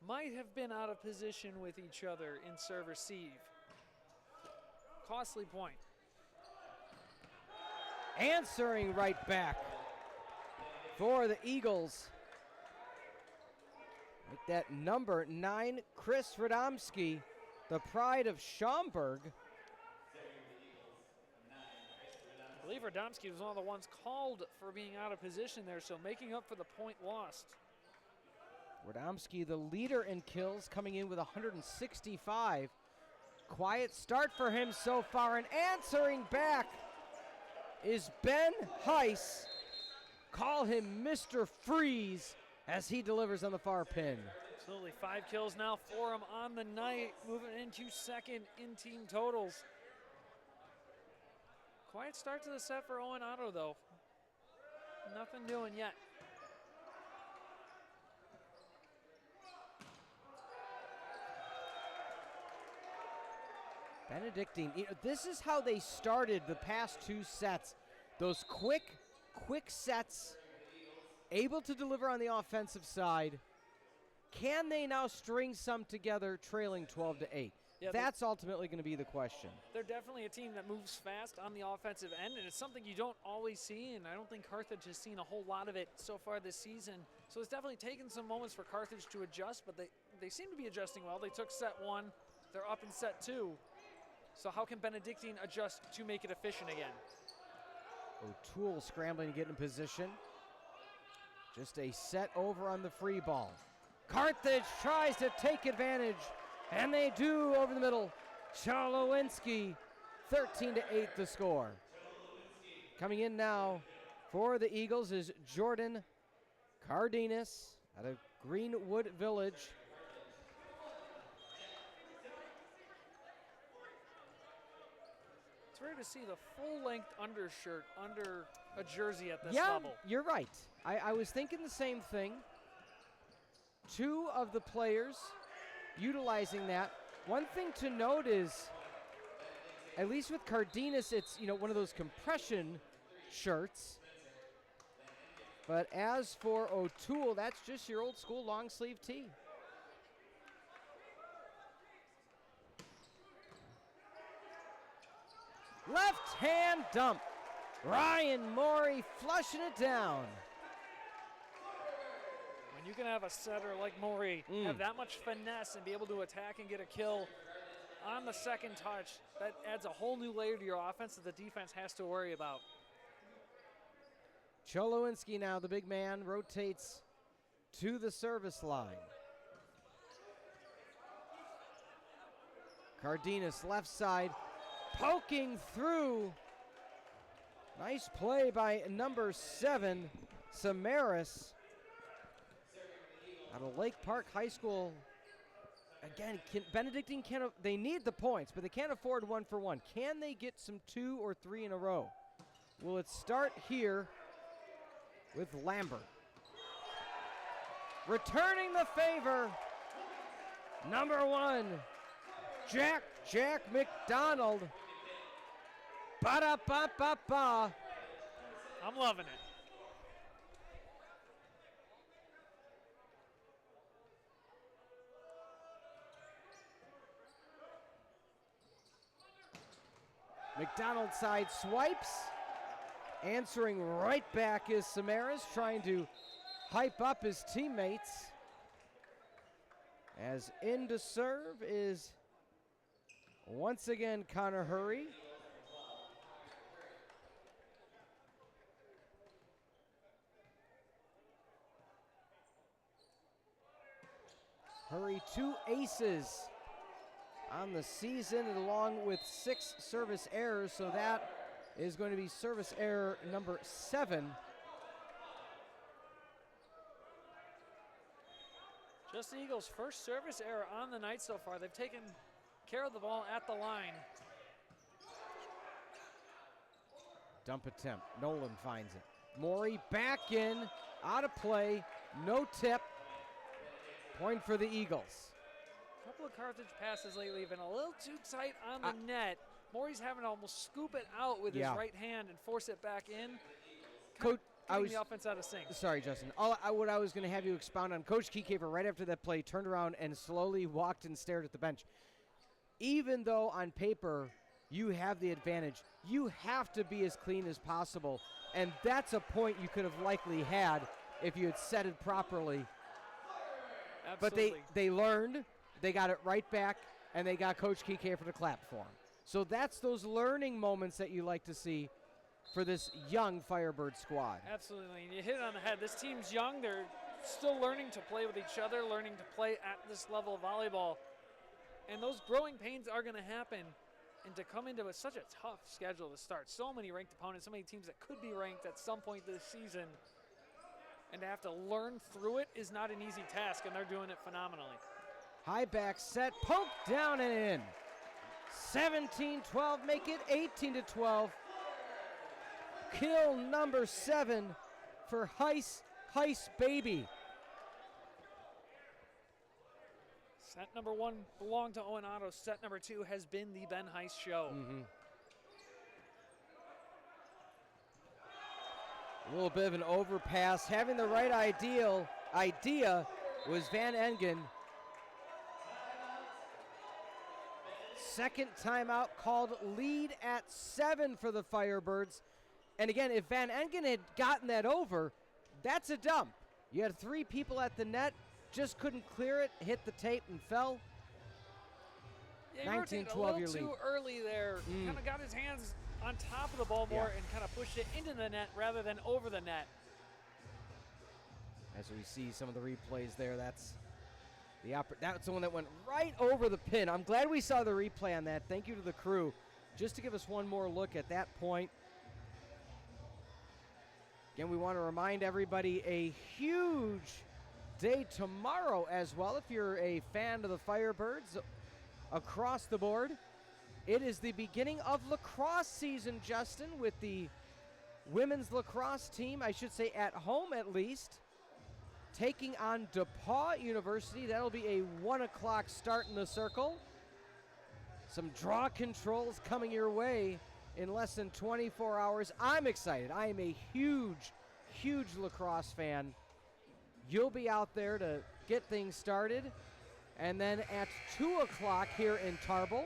might have been out of position with each other in serve-receive. Costly point. Answering right back for the Eagles. With that number 9, Chris Radomski, the pride of Schaumburg. I believe Radomski was one of the ones called for being out of position there, so making up for the point lost. Radomski, the leader in kills, coming in with 165. Quiet start for him so far, and answering back is Ben Heiss. Call him Mr. Freeze as he delivers on the far pin. Absolutely, 5 kills now for him on the night, moving into second in team totals. Quiet start to the set for Owen Otto, though. Nothing doing yet. Benedictine, this is how they started the past 2 sets. Those quick sets, able to deliver on the offensive side. Can they now string some together, trailing 12-8? Yeah, that's ultimately going to be the question. They're definitely a team that moves fast on the offensive end, and it's something you don't always see, and I don't think Carthage has seen a whole lot of it so far this season. So it's definitely taken some moments for Carthage to adjust, but they seem to be adjusting well. They took set 1. They're up in set 2. So how can Benedictine adjust to make it efficient again? O'Toole scrambling to get in position. Just a set over on the free ball. Carthage tries to take advantage, and they do over the middle. Cholowinski, 13-8 the score. Coming in now for the Eagles is Jordan Cardenas out of Greenwood Village. It's rare to see the full-length undershirt under a jersey at this Yeah, level. you're right. I was thinking the same thing. 2 of the players utilizing that. One thing to note is, at least with Cardenas, it's one of those compression shirts. But as for O'Toole, that's just your old school long sleeve tee. Left hand dump. Ryan Morey flushing it down. When you can have a setter like Morey have that much finesse and be able to attack and get a kill on the second touch, that adds a whole new layer to your offense that the defense has to worry about. Cholowinski now, the big man, rotates to the service line. Cardenas left side, poking through. Nice play by number 7, Samaras. Out of Lake Park High School. Again, Benedictine they need the points, but they can't afford 1-for-1. Can they get some 2 or 3 in a row? Will it start here with Lambert? Returning the favor, number 1, Jack McDonald. Ba-da-ba-ba-ba. I'm loving it. McDonald side swipes. Answering right back is Samaras, trying to hype up his teammates. As in to serve is once again Connor Hurry. Hurry, 2 aces on the season, along with 6 service errors, so that is going to be service error number 7. Just the Eagles' first service error on the night so far. They've taken care of the ball at the line. Dump attempt. Nolan finds it. Morey back in, out of play, no tip. Point for the Eagles. A couple of Carthage passes lately have been a little too tight on the net. Morey's having to almost scoop it out with his right hand and force it back in. Coach, the offense out of sync. Sorry, Justin. What I was going to have you expound on, Coach Kiekefer, right after that play, turned around and slowly walked and stared at the bench. Even though on paper you have the advantage, you have to be as clean as possible. And that's a point you could have likely had if you had set it properly. Absolutely. But they learned, they got it right back, and they got Coach Kiekefer to clap for him. So that's those learning moments that you like to see for this young Firebird squad. Absolutely, and you hit it on the head. This team's young. They're still learning to play with each other, learning to play at this level of volleyball. And those growing pains are going to happen. And to come into such a tough schedule to start, so many ranked opponents, so many teams that could be ranked at some point this season, and to have to learn through it is not an easy task, and they're doing it phenomenally. High back set, poke down and in. 17-12, make it 18-12. Kill number 7 for Heist Baby. Set number 1 belonged to Owen Otto. Set number 2 has been the Ben Heist show. A little bit of an overpass. Having the right idea was Van Engen. Second timeout called, lead at 7 for the Firebirds. And again, if Van Engen had gotten that over, that's a dump. You had 3 people at the net, just couldn't clear it, hit the tape and fell. Yeah, he rotated a little too early there. Kind of got his hands on top of the ball more and kind of pushed it into the net rather than over the net. As we see some of the replays there, that's the one that went right over the pin. I'm glad we saw the replay on that. Thank you to the crew, just to give us one more look at that point. Again, we want to remind everybody a huge day tomorrow as well. If you're a fan of the Firebirds across the board, it is the beginning of lacrosse season, Justin, with the women's lacrosse team, I should say at home at least, taking on DePauw University. That'll be a 1 o'clock start in the circle. Some draw controls coming your way in less than 24 hours. I'm excited. I am a huge lacrosse fan. You'll be out there to get things started. And then at 2 o'clock here in Tarble,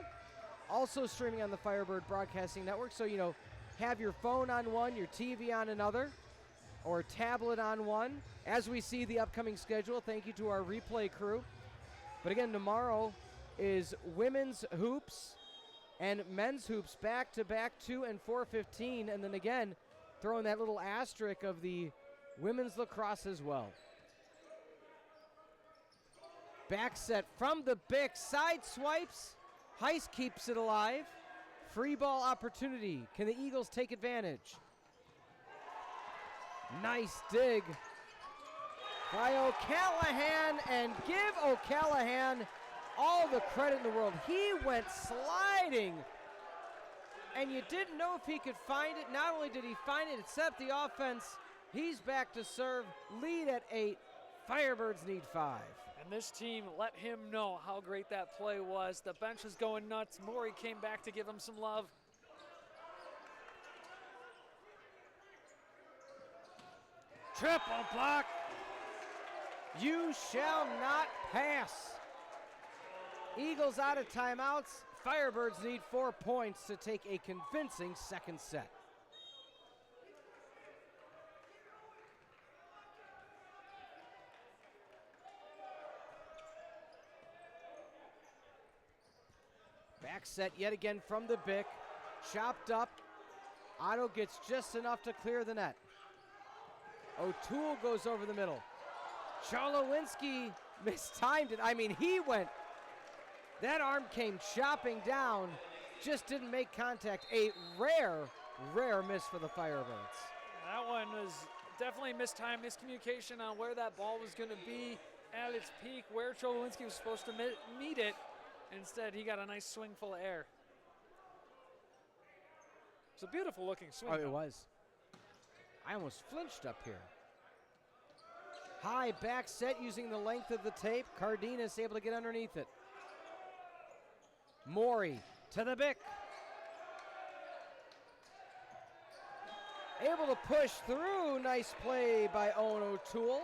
also streaming on the Firebird Broadcasting Network. So, have your phone on one, your TV on another, or tablet on one. As we see the upcoming schedule, thank you to our replay crew. But again, tomorrow is women's hoops and men's hoops back-to-back 2 and 4:15. And then again, throwing that little asterisk of the women's lacrosse as well. Back set from the Bick, side swipes. Heist keeps it alive. Free ball opportunity. Can the Eagles take advantage? Nice dig by O'Callahan, and give O'Callahan all the credit in the world. He went sliding, and you didn't know if he could find it. Not only did he find it, it set up the offense. He's back to serve. Lead at 8. Firebirds need 5. And this team let him know how great that play was. The bench was going nuts. Morey came back to give him some love. Triple block. You shall not pass. Eagles out of timeouts. Firebirds need 4 points to take a convincing second set. Back set yet again from the Bick. Chopped up. Otto gets just enough to clear the net. O'Toole goes over the middle. Charlowinski mistimed it. I mean, that arm came chopping down, just didn't make contact. A rare miss for the Firebirds. That one was definitely mistimed, miscommunication on where that ball was going to be at its peak, where Charlowinski was supposed to meet it. Instead, he got a nice swing full of air. It's a beautiful looking swing. Oh, it was. I almost flinched up here. High back set using the length of the tape. Cardenas able to get underneath it. Morey to the Bick. Able to push through. Nice play by Owen O'Toole.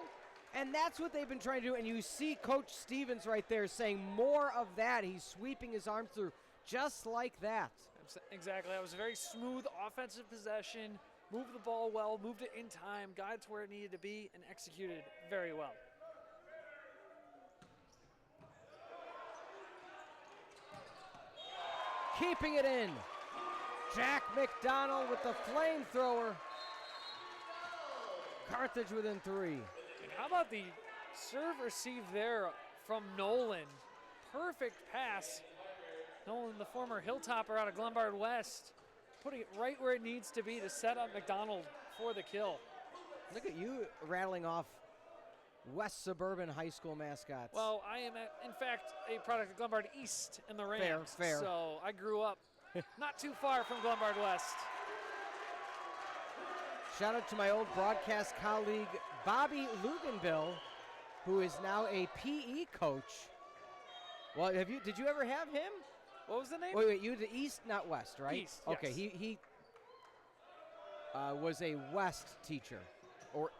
And that's what they've been trying to do. And you see Coach Stevens right there saying more of that. He's sweeping his arm through just like that. Exactly. That was a very smooth offensive possession. Moved the ball well, moved it in time, got it to where it needed to be, and executed very well. Keeping it in. Jack McDonald with the flamethrower. Carthage within 3. And how about the serve receive there from Nolan? Perfect pass. Nolan, the former Hilltopper out of Glenbard West, putting it right where it needs to be to set up McDonald for the kill. Look at you rattling off West Suburban High School mascots. Well, I am, in fact, a product of Glenbard East in the Rams. Fair. So I grew up not too far from Glenbard West. Shout out to my old broadcast colleague, Bobby Luganville, who is now a PE coach Well, did you ever have him? What was the name? Wait, you the East, not West, right? East, Okay, yes. he was a West teacher,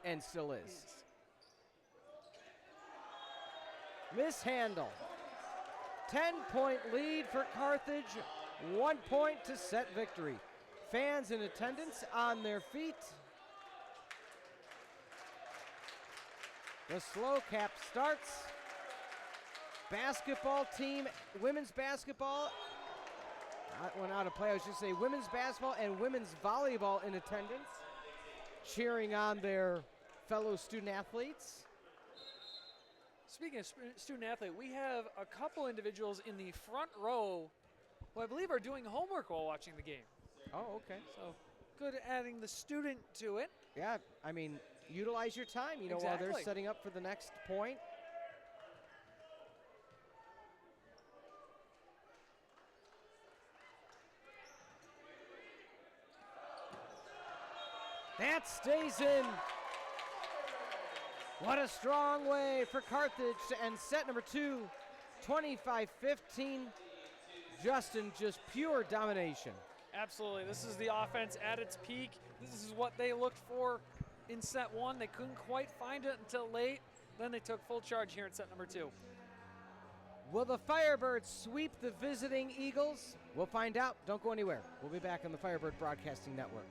and still is. Mishandle. 10-point lead for Carthage. 1 point to set victory. Fans in attendance on their feet. The slow cap starts. Basketball team, women's basketball. That went out of play. I was just saying women's basketball and women's volleyball in attendance, cheering on their fellow student athletes. Speaking of student athlete, we have a couple individuals in the front row who I believe are doing homework while watching the game. Oh, okay. So good adding the student to it. Yeah, I mean, utilize your time, while Exactly. they're setting up for the next point. That stays in. What a strong way for Carthage to end set number 2, 25-15. Justin, just pure domination. Absolutely. This is the offense at its peak. This is what they looked for in set 1. They couldn't quite find it until late. Then they took full charge here in set number 2. Will the Firebirds sweep the visiting Eagles? We'll find out. Don't go anywhere. We'll be back on the Firebird Broadcasting Network.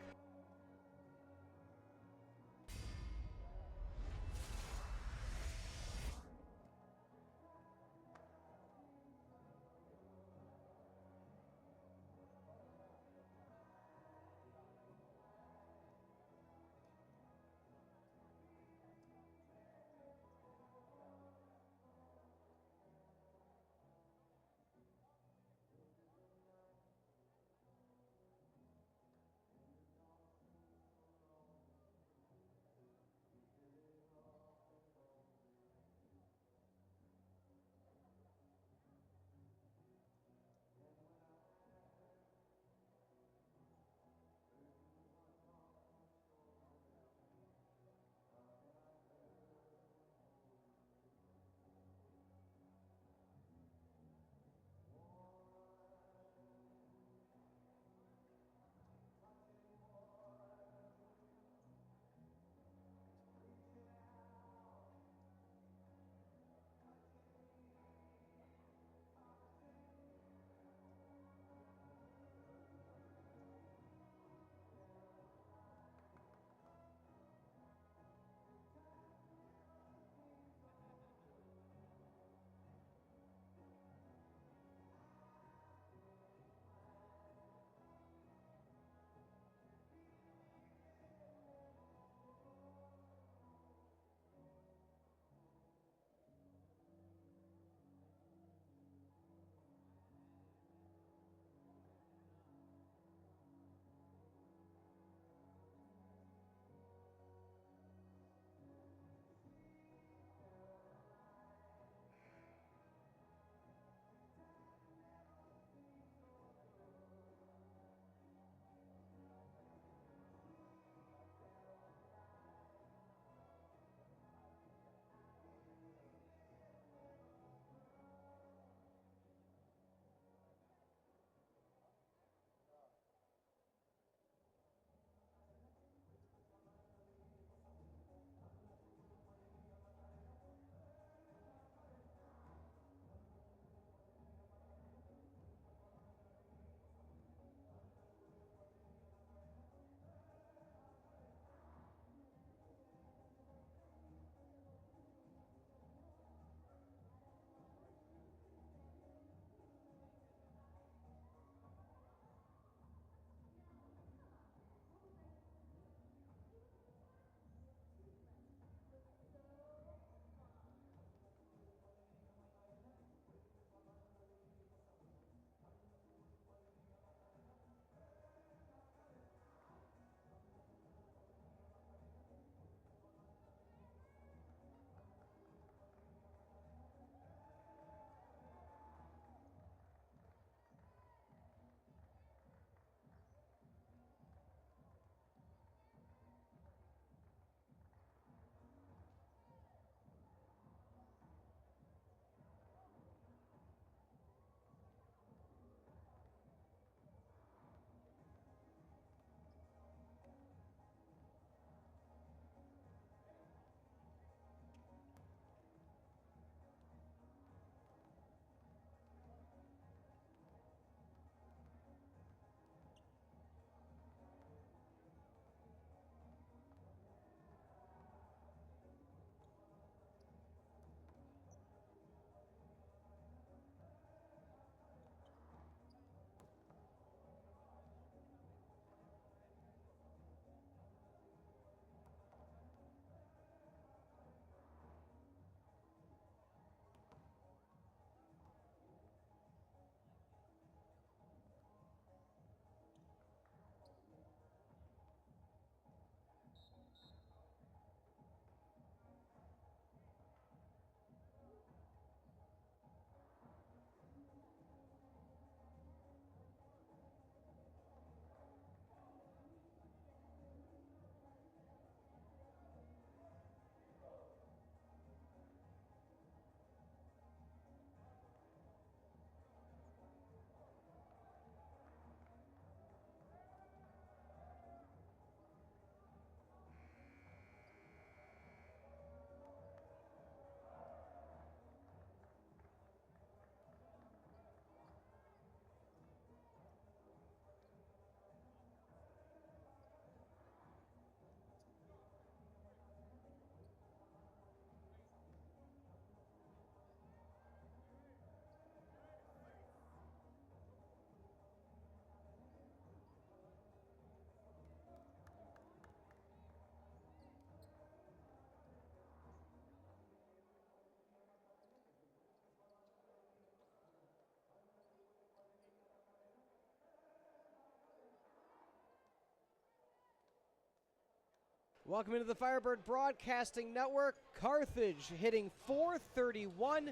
Welcome into the Firebird Broadcasting Network. Carthage hitting 431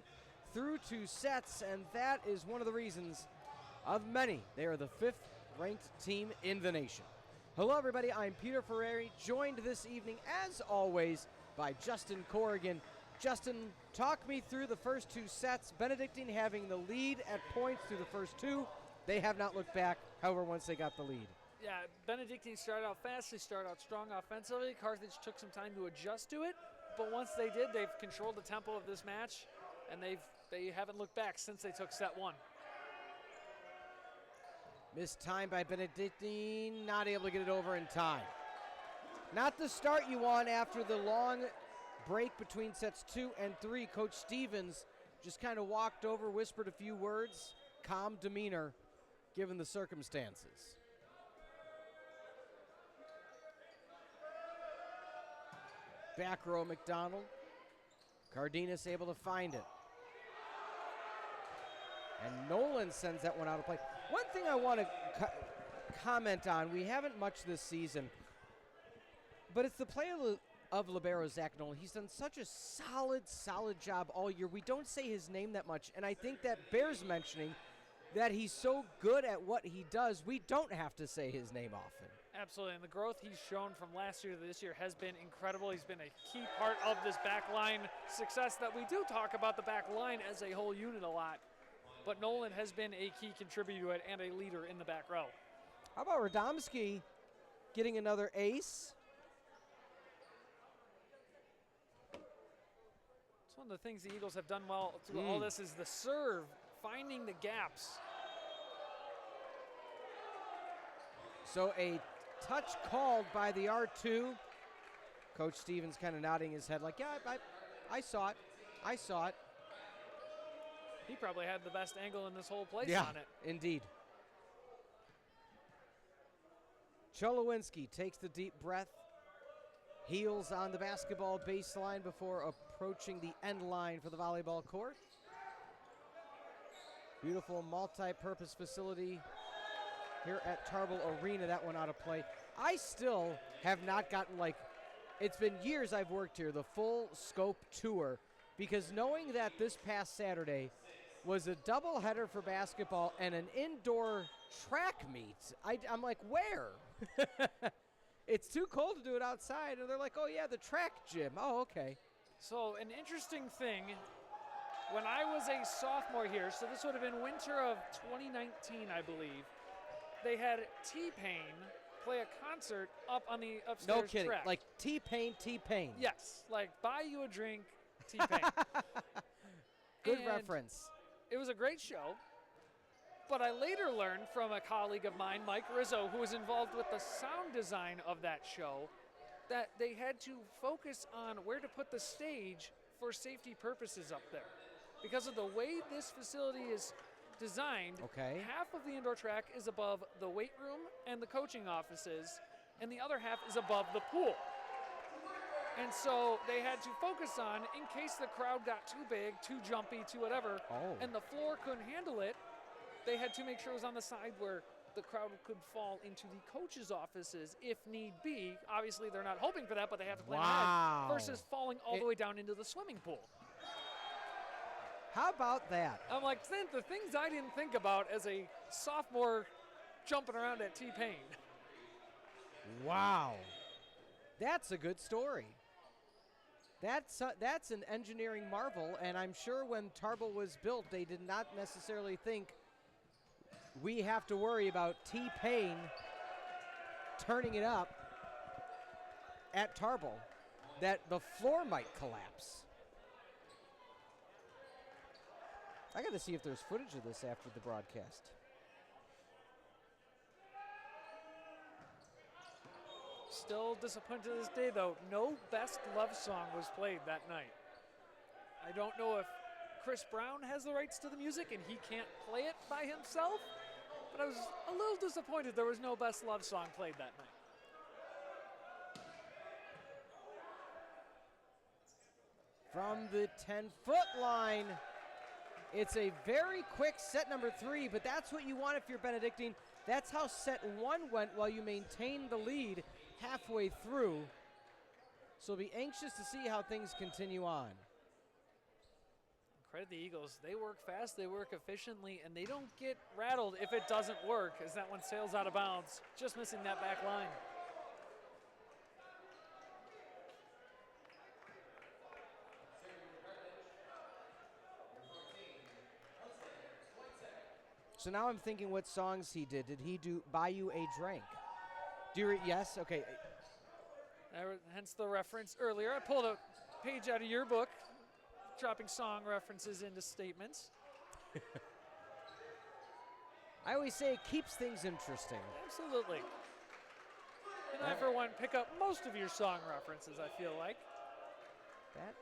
through 2 sets, and that is one of the reasons of many. They are the 5th-ranked team in the nation. Hello, everybody. I'm Peter Ferreri, joined this evening, as always, by Justin Coorigan. Justin, talk me through the first 2 sets. Benedictine having the lead at points through the first 2. They have not looked back, however, once they got the lead. Yeah, Benedictine started out fast. They started out strong offensively. Carthage took some time to adjust to it, but once they did, they've controlled the tempo of this match, and they haven't looked back since they took set 1. Missed time by Benedictine, not able to get it over in time. Not the start you want after the long break between sets 2 and 3. Coach Stevens just kind of walked over, whispered a few words, calm demeanor given the circumstances. Back row McDonald. Cardenas able to find it. And Nolan sends that one out of play. One thing I want to comment on, we haven't much this season, but it's the play of libero Zach Nolan. He's done such a solid job all year. We don't say his name that much, and I think that bears mentioning that he's so good at what he does, we don't have to say his name often. Absolutely, and the growth he's shown from last year to this year has been incredible. He's been a key part of this back line success that we do talk about the back line as a whole unit a lot. But Nolan has been a key contributor to it and a leader in the back row. How about Radomski getting another ace? It's one of the things the Eagles have done well through all this is the serve, finding the gaps. So a touch called by the R2. Coach Stevens kind of nodding his head like, yeah, I saw it. I saw it. He probably had the best angle in this whole place on it. Indeed. Cholowinski takes the deep breath, heels on the basketball baseline before approaching the end line for the volleyball court. Beautiful multi-purpose facility here at Tarble Arena. That one out of play. I still have not gotten, it's been years I've worked here, the full scope tour, because knowing that this past Saturday was a doubleheader for basketball and an indoor track meet, I'm like, where? It's too cold to do it outside. And they're like, oh, yeah, the track gym. Oh, okay. So an interesting thing, when I was a sophomore here, so this would have been winter of 2019, I believe, they had T-Pain play a concert up on the upstairs No kidding. track. Like T-Pain. Yes, like buy you a drink, T-Pain. Good And reference. It was a great show, but I later learned from a colleague of mine, Mike Rizzo, who was involved with the sound design of that show, that they had to focus on where to put the stage for safety purposes up there. Because of the way this facility is designed, half of the indoor track is above the weight room and the coaching offices, and the other half is above the pool. And so they had to focus on, in case the crowd got too big, too jumpy, too whatever, and the floor couldn't handle it, they had to make sure it was on the side where the crowd could fall into the coaches' offices if need be. Obviously, they're not hoping for that, but they have to plan ahead, versus falling all the way down into the swimming pool. How about that? I'm like, the things I didn't think about as a sophomore jumping around at T-Pain. Wow. That's a good story. That's an engineering marvel, and I'm sure when Tarble was built, they did not necessarily think we have to worry about T-Pain turning it up at Tarble, that the floor might collapse. I got to see if there's footage of this after the broadcast. Still disappointed to this day, though. No Best Love Song was played that night. I don't know if Chris Brown has the rights to the music and he can't play it by himself, but I was a little disappointed there was no Best Love Song played that night. From the 10-foot line, it's a very quick set number 3, but that's what you want if you're Benedictine. That's how set 1 went while you maintained the lead halfway through. So we'll be anxious to see how things continue on. Credit the Eagles. They work fast, they work efficiently, and they don't get rattled if it doesn't work, as that one sails out of bounds. Just missing that back line. So now I'm thinking what songs he did. Did he do Buy You a Drink? Do you yes? Okay. Hence the reference earlier. I pulled a page out of your book, dropping song references into statements. I always say it keeps things interesting. Absolutely. And I, for one, pick up most of your song references, I feel like. That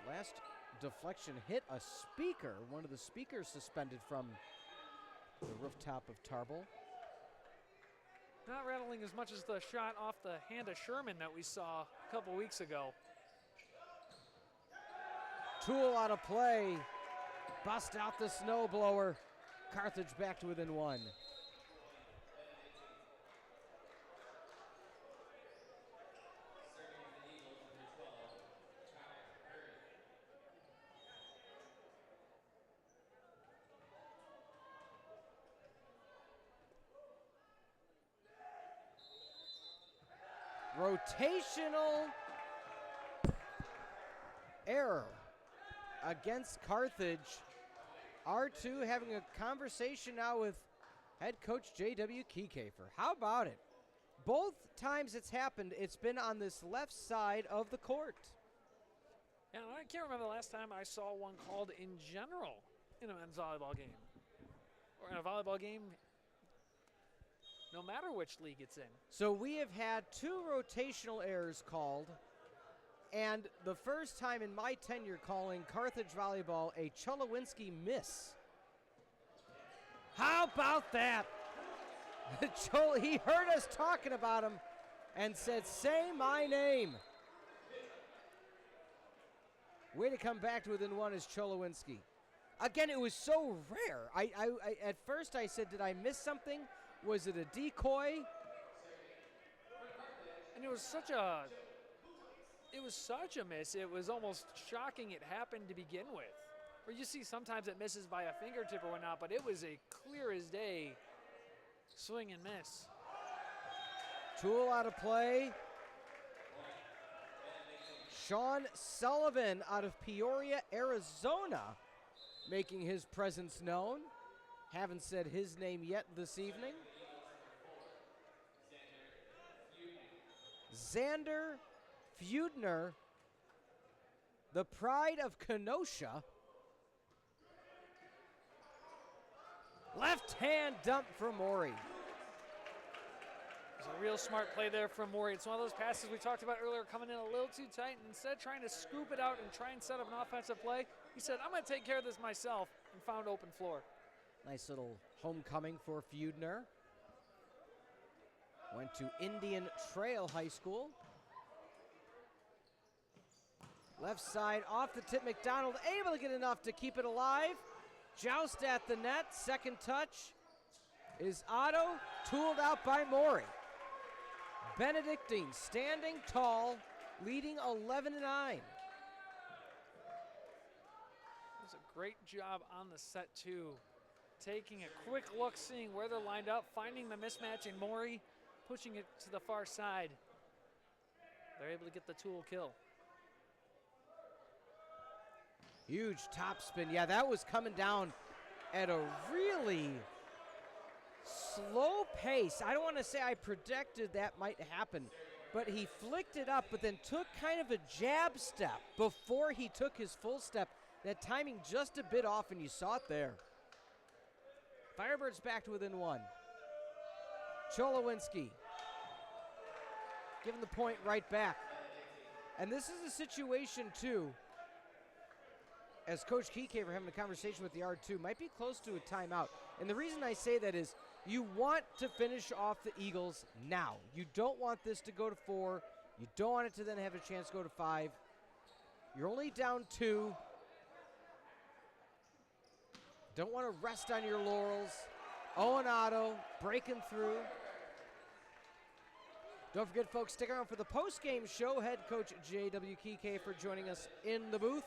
last deflection hit a speaker. One of the speakers suspended from the rooftop of Tarble. Not rattling as much as the shot off the hand of Sherman that we saw a couple weeks ago. Tool out of play. Bust out the snowblower. Carthage back to within one. Rotational error against Carthage. R2 having a conversation now with head coach J.W. Kiekefer. How about it? Both times it's happened, it's been on this left side of the court. Yeah, I can't remember the last time I saw one called in general in a men's volleyball game. Or in a volleyball game, no matter which league it's in. So we have had 2 rotational errors called, and the first time in my tenure calling Carthage volleyball a Cholowinski miss. How about that? He heard us talking about him and said, "Say my name." Way to come back to within one is Cholowinski. Again, it was so rare. I at first I said, did I miss something? Was it a decoy? And it was such a miss. It was almost shocking it happened to begin with. Where you see sometimes it misses by a fingertip or whatnot, but it was a clear as day swing and miss. Tool out of play. Sean Sullivan out of Peoria, Arizona, making his presence known. Haven't said his name yet this evening. Xander Feudner, the pride of Kenosha. Left hand dump from Maury. It was a real smart play there from Maury. It's one of those passes we talked about earlier coming in a little too tight. And instead of trying to scoop it out and try and set up an offensive play, he said, I'm going to take care of this myself, and found open floor. Nice little homecoming for Feudner. Went to Indian Trail High School. Left side off the tip, McDonald able to get enough to keep it alive. Joust at the net, second touch is Otto, tooled out by Maury. Benedictine standing tall, leading 11-9. It was a great job on the set too. Taking a quick look, seeing where they're lined up, finding the mismatch in Maury, pushing it to the far side. They're able to get the tool kill. Huge topspin. Yeah, that was coming down at a really slow pace. I don't want to say I predicted that might happen, but he flicked it up, but then took kind of a jab step before he took his full step. That timing just a bit off, and you saw it there. Firebirds back to within one. Cholowinski giving the point right back. And this is a situation, too, as Coach Kiekefer having a conversation with the R2, might be close to a timeout. And the reason I say that is you want to finish off the Eagles now. You don't want this to go to 4. You don't want it to then have a chance to go to 5. You're only down 2. Don't want to rest on your laurels. Owen Otto breaking through. Don't forget, folks, stick around for the post-game show. Head coach J.W. Kike joining us in the booth,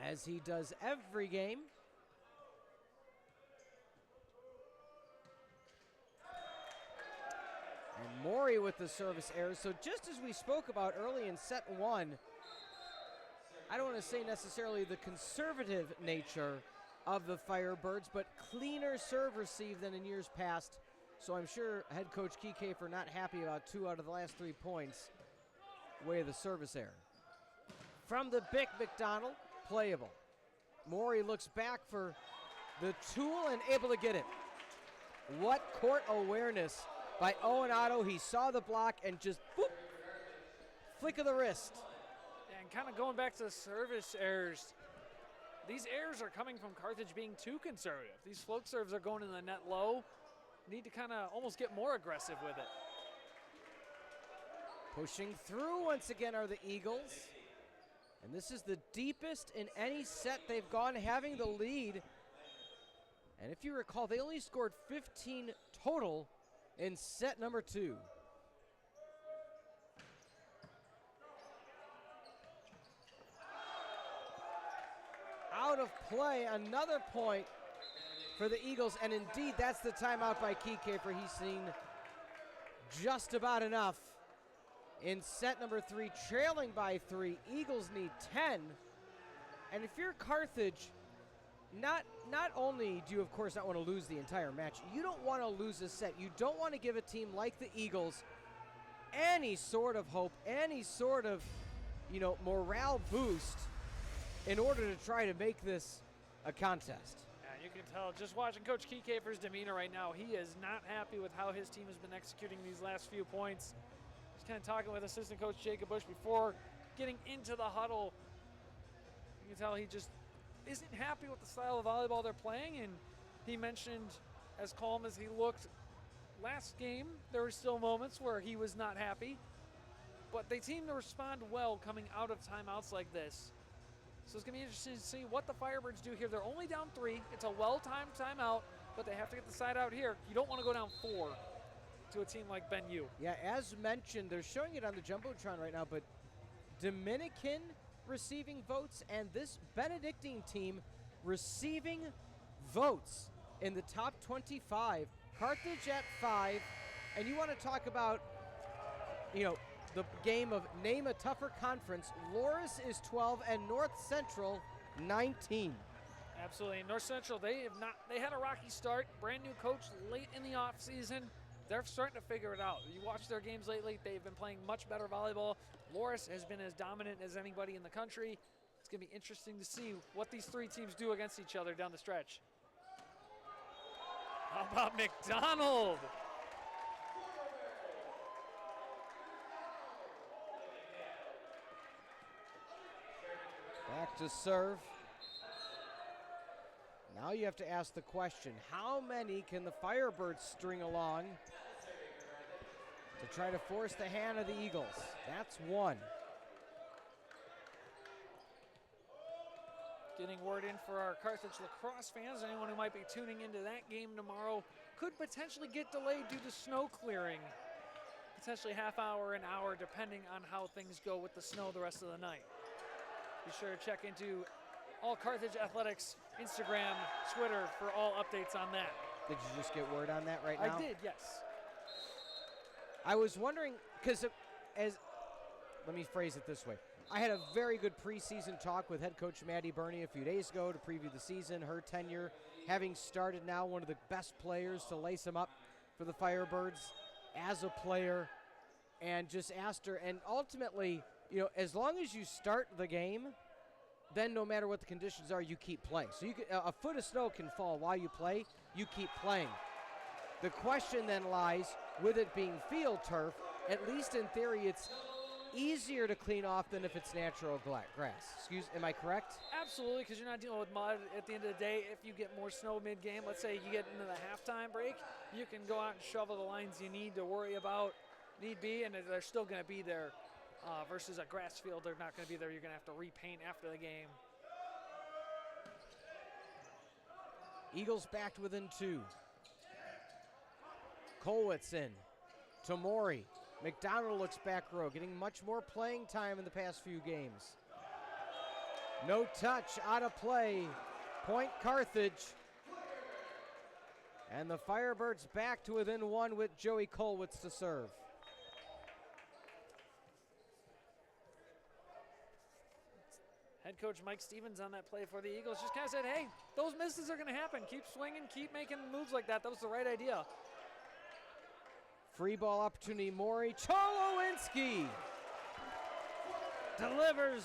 as he does every game. And Maury with the service error. So just as we spoke about early in set one, I don't want to say necessarily the conservative nature of the Firebirds, but cleaner serve receive than in years past. So I'm sure head coach Kike not happy about 2 out of the last 3 points. Way of the service error. From the Bick McDonald, playable. Maury looks back for the tool and able to get it. What court awareness by Owen Otto. He saw the block and just boop, flick of the wrist. And kind of going back to the service errors, these errors are coming from Carthage being too conservative. These float serves are going in the net low. Need to kind of almost get more aggressive with it. Pushing through once again are the Eagles. And this is the deepest in any set they've gone, having the lead. And if you recall, they only scored 15 total in set number 2. Out of play, another point for the Eagles, and indeed that's the timeout by Kike, for he's seen just about enough. In set number 3, trailing by 3, Eagles need 10. And if you're Carthage, not only do you of course not want to lose the entire match, you don't want to lose a set. You don't want to give a team like the Eagles any sort of hope, any sort of, morale boost in order to try to make this a contest. And you can tell just watching Coach Kiekefer's demeanor right now, he is not happy with how his team has been executing these last few points. Just kind of talking with assistant coach Jacob Bush before getting into the huddle. You can tell he just isn't happy with the style of volleyball they're playing, and he mentioned, as calm as he looked last game, there were still moments where he was not happy, but they seem to respond well coming out of timeouts like this. So it's going to be interesting to see what the Firebirds do here. They're only down 3. It's a well-timed timeout, but they have to get the side out here. You don't want to go down 4 to a team like Ben U. Yeah, as mentioned, they're showing it on the Jumbotron right now, but Dominican receiving votes and this Benedictine team receiving votes in the top 25. Carthage at 5, and you want to talk about, the game of name a tougher conference. Loris is 12 and North Central 19. Absolutely. North Central, they had a rocky start. Brand new coach late in the offseason. They're starting to figure it out. You watch their games lately, they've been playing much better volleyball. Loris has been as dominant as anybody in the country. It's going to be interesting to see what these 3 teams do against each other down the stretch. How about McDonald? Back to serve. Now you have to ask the question, how many can the Firebirds string along to try to force the hand of the Eagles? That's 1. Getting word in for our Carthage lacrosse fans, anyone who might be tuning into that game tomorrow could potentially get delayed due to snow clearing. Potentially half hour, an hour, depending on how things go with the snow the rest of the night. Be sure to check into all Carthage Athletics, Instagram, Twitter for all updates on that. Did you just get word on that right now? I did, yes. I was wondering, because let me phrase it this way. I had a very good preseason talk with head coach Maddie Burney a few days ago to preview the season, her tenure, having started now one of the best players to lace them up for the Firebirds as a player, and just asked her, and ultimately, as long as you start the game, then no matter what the conditions are, you keep playing. So a foot of snow can fall while you play, you keep playing. The question then lies, with it being field turf, at least in theory, it's easier to clean off than if it's natural grass. Am I correct? Absolutely, because you're not dealing with mud at the end of the day. If you get more snow mid-game, let's say you get into the halftime break, you can go out and shovel the lines you need to worry about, need be, and they're still going to be there. Versus a grass field, they're not going to be there. You're going to have to repaint after the game. Eagles backed within 2. Kolwitz in. to Maury. McDonald looks back row, getting much more playing time in the past few games. No touch, out of play. Point Carthage. And the Firebirds back to within one with Joey Kolwitz to serve. Head coach Mike Stevens on that play for the Eagles just kind of said, hey, those misses are going to happen. Keep swinging, keep making moves like that. That was the right idea. Free ball opportunity, Maury. Cholowinski delivers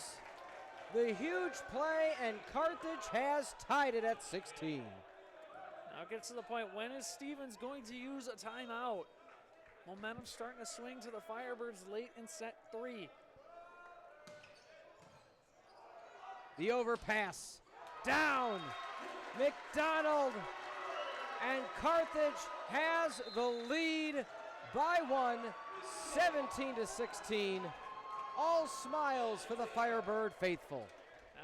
the huge play, and Carthage has tied it at 16. Now it gets to the point, when is Stevens going to use a timeout? Momentum starting to swing to the Firebirds late in set 3. The overpass, down, McDonald, and Carthage has the lead by 1, 17-16. All smiles for the Firebird faithful.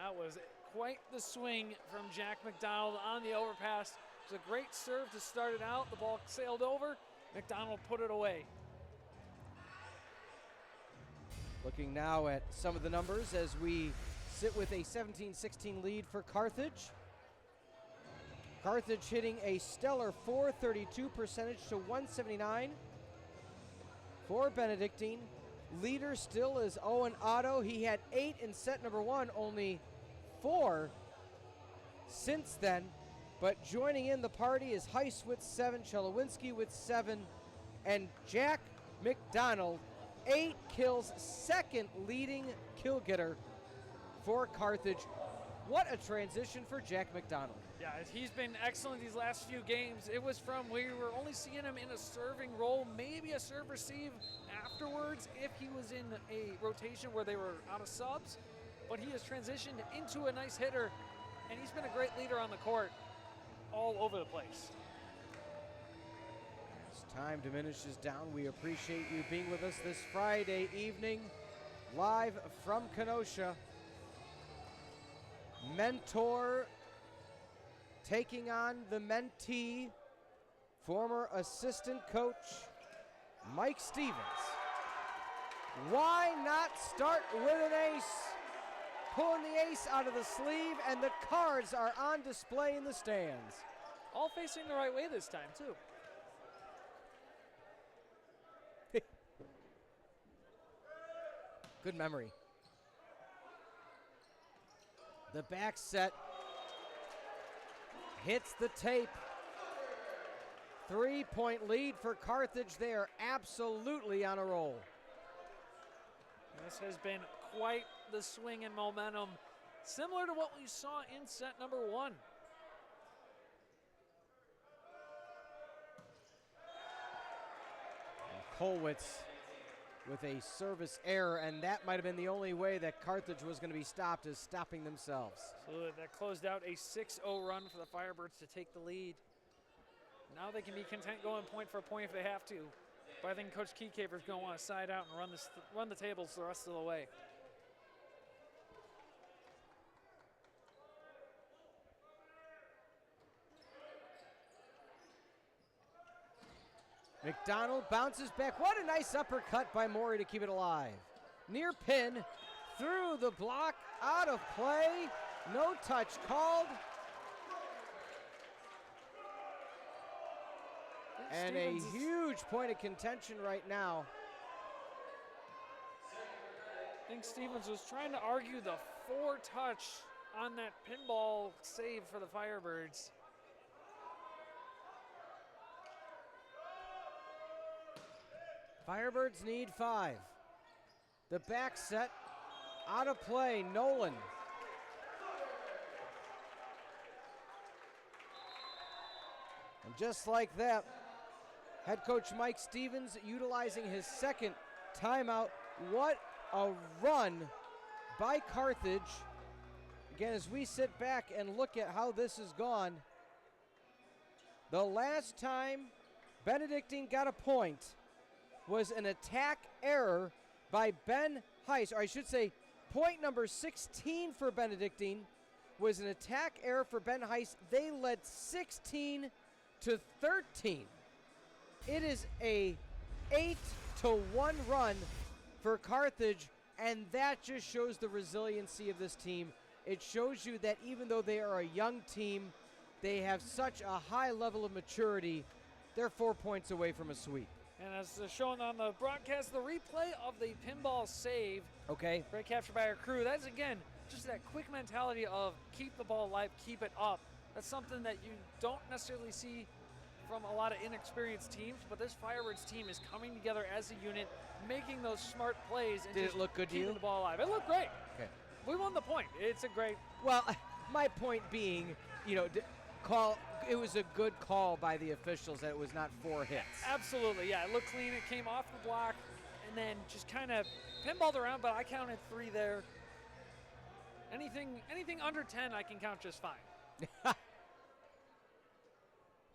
That was quite the swing from Jack McDonald on the overpass. It was a great serve to start it out. The ball sailed over. McDonald put it away. Looking now at some of the numbers as we sit with a 17-16 lead for Carthage. Carthage hitting a stellar .432 percentage to 179 for Benedictine. Leader still is Owen Otto. He had 8 in set number 1, only 4 since then. But joining in the party is Heiss with 7, Cholowinski with 7, and Jack McDonald, 8 kills, second leading kill getter for Carthage. What a transition for Jack McDonald. Yeah, he's been excellent these last few games. It was from we were only seeing him in a serving role, maybe a serve receive afterwards if he was in a rotation where they were out of subs. But he has transitioned into a nice hitter, and he's been a great leader on the court all over the place. As time diminishes down, we appreciate you being with us this Friday evening, live from Kenosha. Mentor taking on the mentee, former assistant coach Mike Stevens. Why not start with an ace? Pulling the ace out of the sleeve, and the cards are on display in the stands. All facing the right way this time, too. Good memory. The back set hits the tape. 3-point lead for Carthage. They are absolutely on a roll. This has been quite the swing in momentum, similar to what we saw in set number 1. And Kolwitz with a service error, and that might have been the only way that Carthage was going to be stopped, is stopping themselves. So that closed out a 6-0 run for the Firebirds to take the lead. Now they can be content going point for point if they have to. But I think Coach Keycaper's going to want to side out and run the tables the rest of the way. McDonald bounces back. What a nice uppercut by Maury to keep it alive. Near pin, through the block, out of play. No touch called. And a huge point of contention right now. I think Stevens was trying to argue the 4-touch on that pinball save for the Firebirds. Firebirds need 5. The back set, out of play, Nolan. And just like that, head coach Mike Stevens utilizing his second timeout. What a run by Carthage. Again, as we sit back and look at how this has gone, the last time Benedictine got a point was an attack error by Ben Heiss, or I should say point number 16 for Benedictine was an attack error for Ben Heiss. They led 16-13. It is a 8-1 run for Carthage, and that just shows the resiliency of this team. It shows you that even though they are a young team, they have such a high level of maturity. They're 4 points away from a sweep. And as shown on the broadcast, the replay of the pinball save. Okay. Great capture by our crew. That's, again, just that quick mentality of keep the ball alive, keep it up. That's something that you don't necessarily see from a lot of inexperienced teams, but this Firebirds team is coming together as a unit, making those smart plays and Did just it look good to keeping you? the ball alive. It looked great. Okay. We won the point. It's a great. Well, my point being, it was a good call by the officials that it was not 4 hits. Absolutely, yeah. It looked clean. It came off the block and then just kind of pinballed around, but I counted 3 there. Anything under 10, I can count just fine.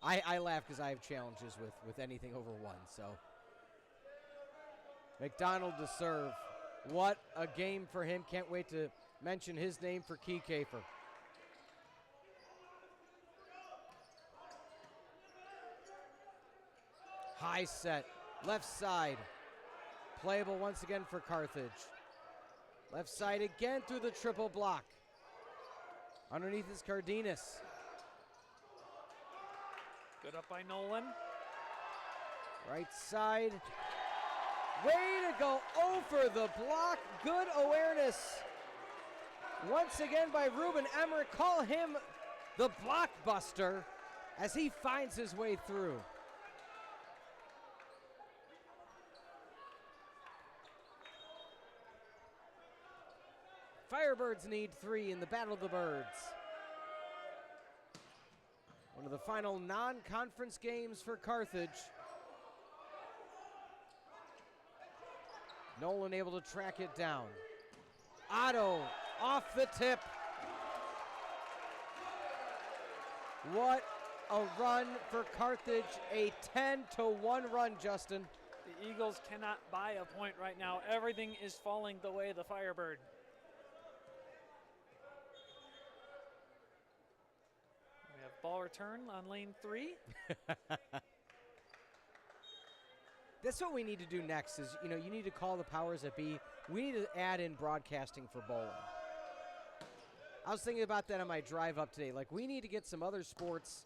I laugh because I have challenges with anything over 1. So McDonald to serve. What a game for him. Can't wait to mention his name for Key Kafer. High set, left side. Playable once again for Carthage. Left side again through the triple block. Underneath is Cardenas. Good up by Nolan. Right side. Way to go over the block. Good awareness. Once again by Ruben Emmerich. Call him the blockbuster as he finds his way through. Firebirds need 3 in the Battle of the Birds. One of the final non-conference games for Carthage. Nolan able to track it down. Otto off the tip. What a run for Carthage. A 10-1 run, Justin. The Eagles cannot buy a point right now. Everything is falling the way of the Firebird. We have ball return on lane 3. That's what we need to do next is, you need to call the powers that be. We need to add in broadcasting for bowling. I was thinking about that on my drive up today. Like, we need to get some other sports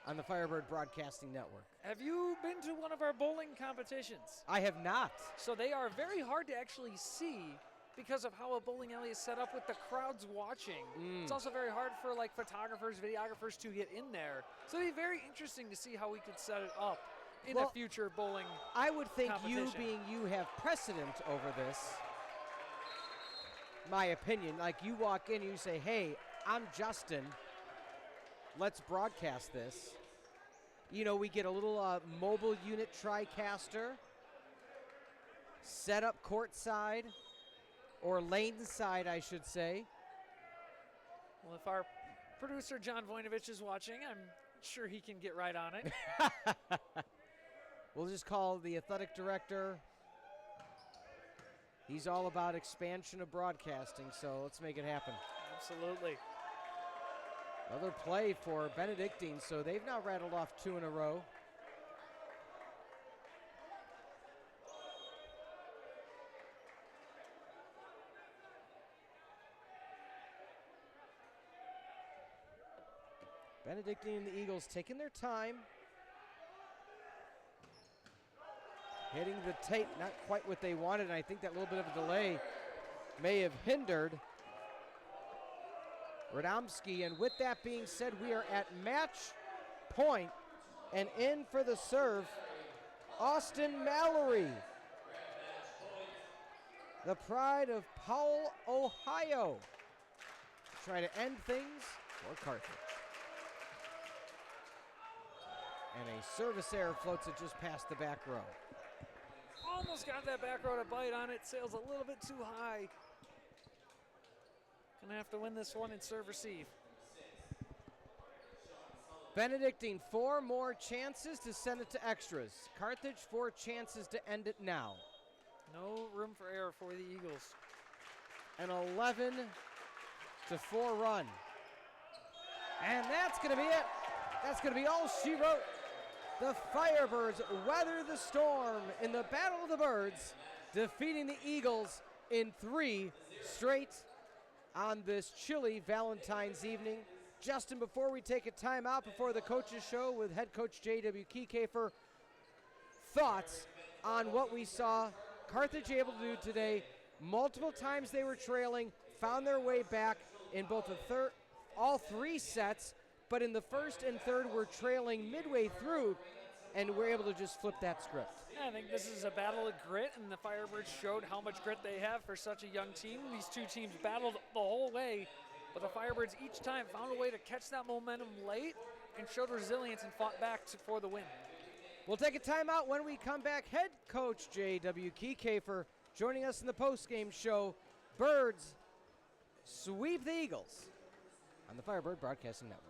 on the Firebird Broadcasting Network. Have you been to one of our bowling competitions? I have not. So they are very hard to actually see because of how a bowling alley is set up with the crowds watching. It's also very hard for like photographers, videographers to get in there. So it'd be very interesting to see how we could set it up in a future bowling I would think you competition. you have precedent over this. My opinion, like you walk in and you say, hey, I'm Justin. Let's broadcast this. We get a little mobile unit TriCaster set up courtside or lane side, I should say. Well, if our producer John Voinovich is watching, I'm sure he can get right on it. We'll just call the athletic director. He's all about expansion of broadcasting, so let's make it happen. Absolutely. Another play for Benedictine, so they've now rattled off 2 in a row. Benedictine and the Eagles taking their time. Hitting the tape, not quite what they wanted, and I think that little bit of a delay may have hindered Radomski. And with that being said, we are at match point, and in for the serve, Austin Mallory, the pride of Powell, Ohio. Try to end things for Carthage. And a service error floats it just past the back row. Almost got that back row to bite on it. Sails a little bit too high. Gonna have to win this one in serve receive. Benedictine, 4 more chances to send it to extras. Carthage, 4 chances to end it now. No room for error for the Eagles. An 11-4 run. And that's going to be it. That's going to be all she wrote the Firebirds weather the storm in the Battle of the Birds, defeating the Eagles in 3 straight on this chilly Valentine's evening. Justin, before we take a timeout before the coaches show with head coach J.W. Kiekefer, thoughts on what we saw Carthage able to do today. Multiple times they were trailing, found their way back in both all 3 sets, but in the first and third were trailing midway through, and were able to just flip that script. Yeah, I think this is a battle of grit, and the Firebirds showed how much grit they have for such a young team. These two teams battled the whole way, but the Firebirds each time found a way to catch that momentum late and showed resilience and fought back for the win. We'll take a timeout. When we come back, head coach J.W. Kiekefer joining us in the postgame show. Birds sweep the Eagles on the Firebird Broadcasting Network.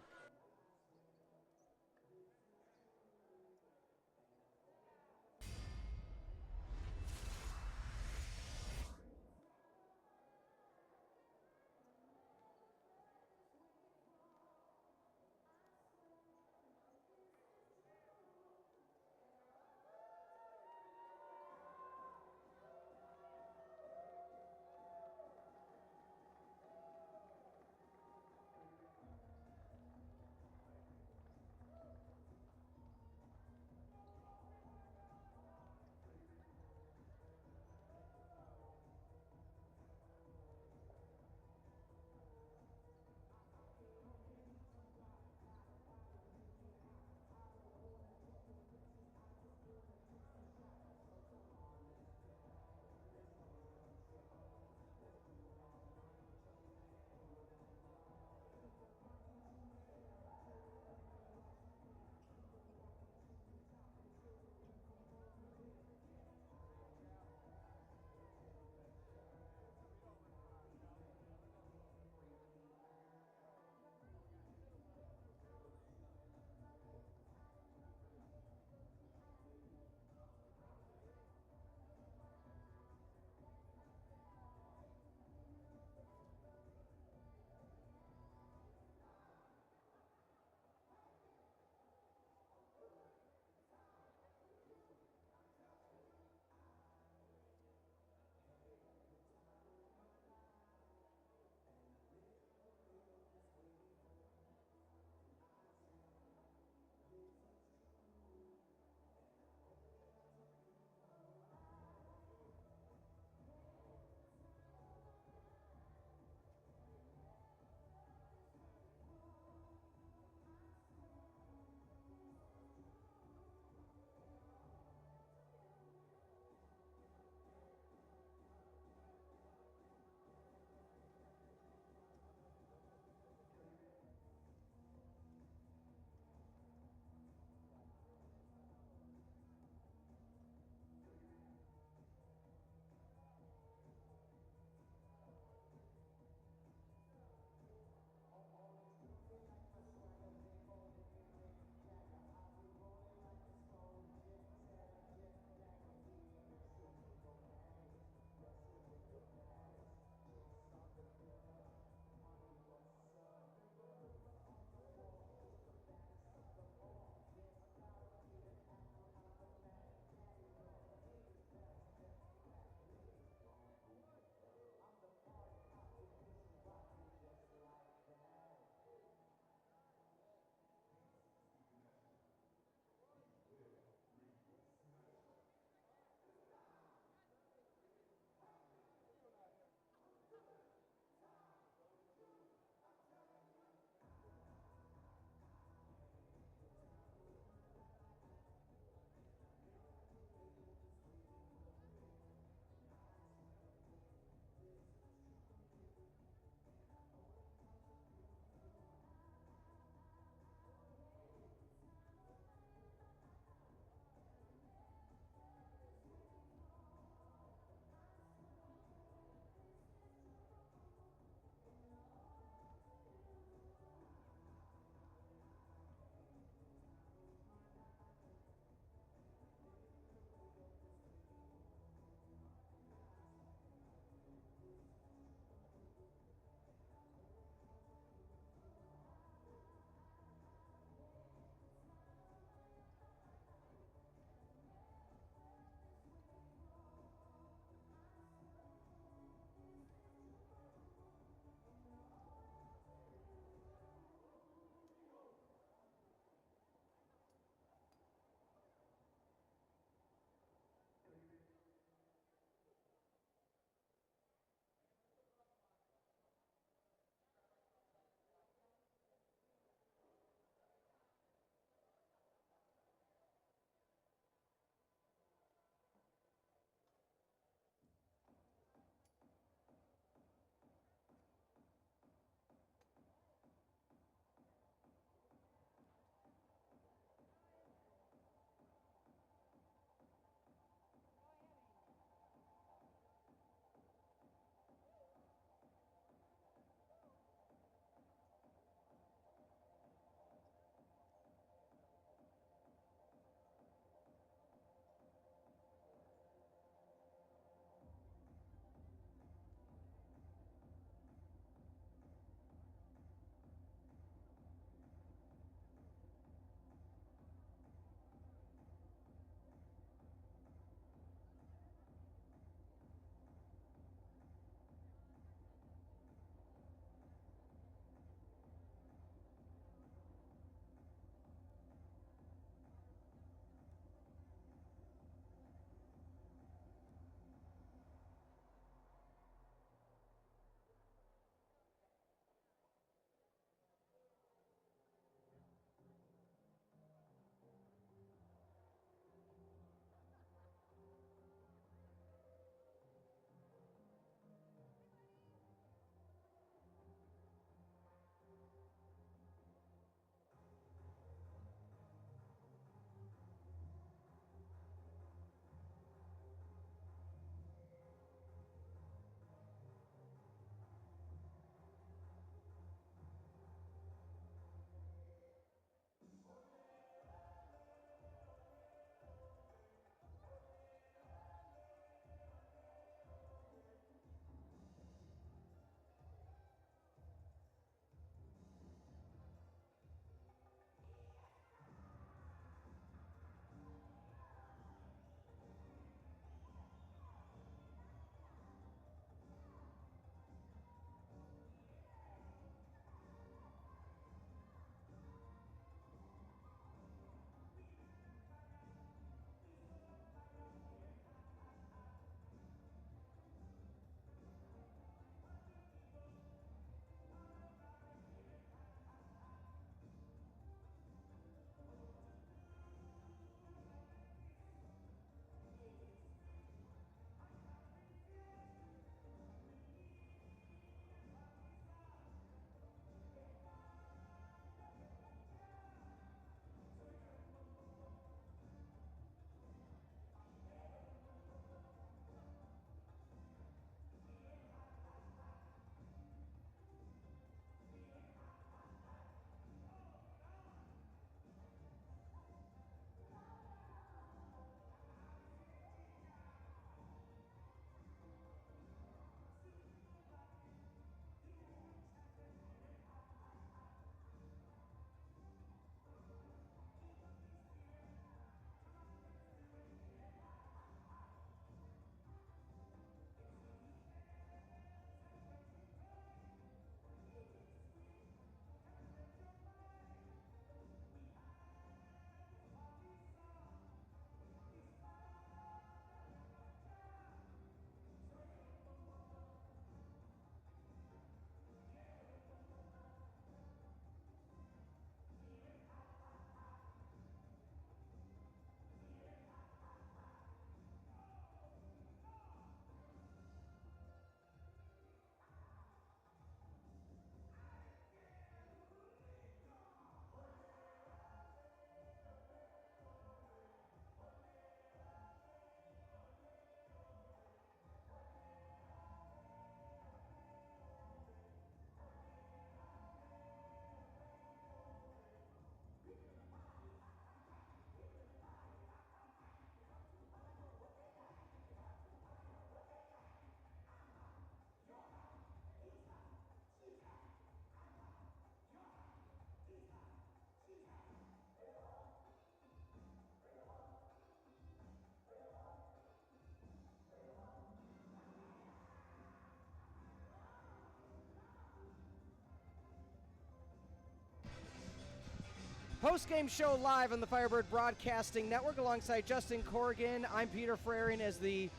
Post-game show live on the Firebird Broadcasting Network alongside Justin Coorigan. I'm Peter Ferreri, and as the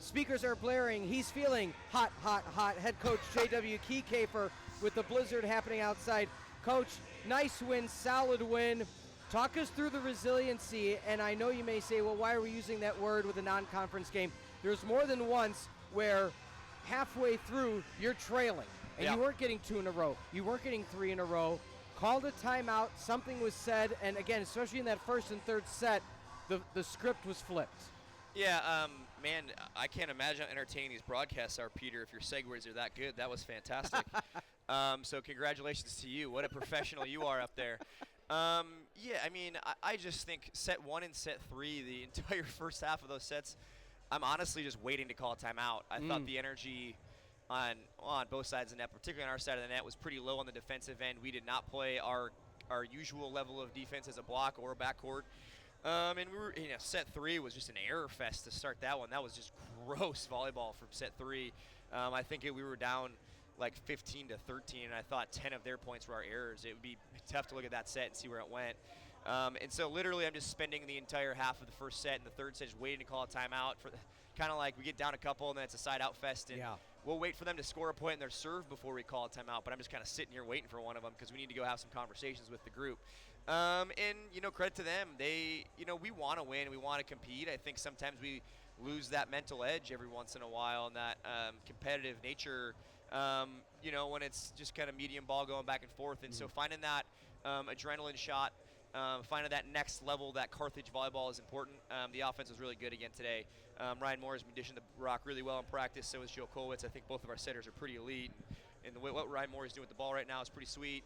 speakers are blaring, he's feeling hot, hot, hot. Head coach J.W. Keycaper with the blizzard happening outside. Coach, nice win, solid win. Talk us through the resiliency, and I know you may say, well, why are we using that word with a non-conference game? There's more than once where halfway through you're trailing, and you weren't getting 2 in a row. You weren't getting 3 in a row. Called a timeout, something was said, and again, especially in that first and third set, the script was flipped. Yeah, man, I can't imagine how entertaining these broadcasts are, Peter, if your segues are that good. That was fantastic. So congratulations to you. What a professional you are up there. Yeah, I mean, I just think set 1 and set 3, the entire first half of those sets, I'm honestly just waiting to call a timeout. I thought the energy on both sides of the net, particularly on our side of the net, was pretty low on the defensive end. We did not play our usual level of defense as a block or a backcourt. And we were, set 3 was just an error fest to start that one. That was just gross volleyball from set 3. I think we were down like 15 to 13, and I thought 10 of their points were our errors. It would be tough to look at that set and see where it went. And so literally I'm just spending the entire half of the first set and the third set just waiting to call a timeout for kind of like we get down a couple and then it's a side out fest, and we'll wait for them to score a point in their serve before we call a timeout. But I'm just kind of sitting here waiting for one of them because we need to go have some conversations with the group. And credit to them. They, we want to win, we want to compete. I think sometimes we lose that mental edge every once in a while, and that competitive nature. When it's just kind of medium ball going back and forth, and so finding that adrenaline shot. Finding that next level, that Carthage volleyball is important. The offense was really good again today. Ryan Moore has conditioned the rock really well in practice. So is Joe Kolwitz. I think both of our setters are pretty elite. And what Ryan Moore is doing with the ball right now is pretty sweet.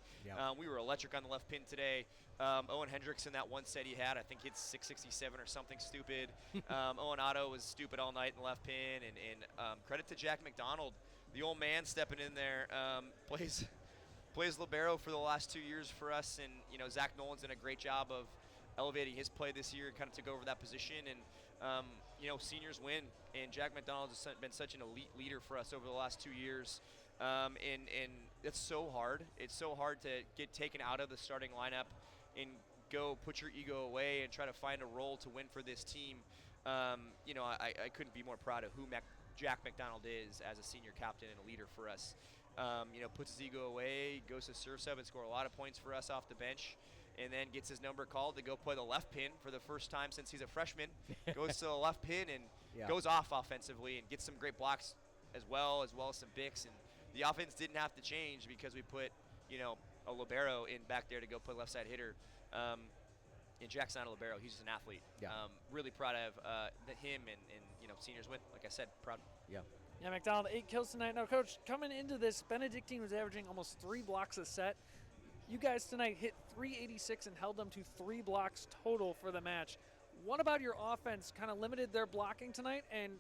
We were electric on the left pin today. Owen Hendrickson, that one set he had, I think hit 667 or something stupid. Owen Otto was stupid all night in the left pin. And credit to Jack McDonald, the old man stepping in there, plays libero for the last 2 years for us, and Zach Nolan's done a great job of elevating his play this year and kind of took over that position, and seniors win, and Jack McDonald has been such an elite leader for us over the last 2 years, and it's so hard. It's so hard to get taken out of the starting lineup and go put your ego away and try to find a role to win for this team. I couldn't be more proud of who Jack McDonald is as a senior captain and a leader for us. Puts his ego away, goes to serve sub and score a lot of points for us off the bench, and then gets his number called to go play the left pin for the first time since he's a freshman. Goes to the left pin and goes off offensively and gets some great blocks as well as some picks. And the offense didn't have to change because we put, a libero in back there to go play left side hitter. And Jack's not a libero; he's just an athlete. Really proud of him and seniors win. Like I said, proud. Yeah, McDonald, 8 kills tonight. Now, Coach, coming into this, Benedictine was averaging almost 3 blocks a set. You guys tonight hit 386 and held them to 3 blocks total for the match. What about your offense kind of limited their blocking tonight and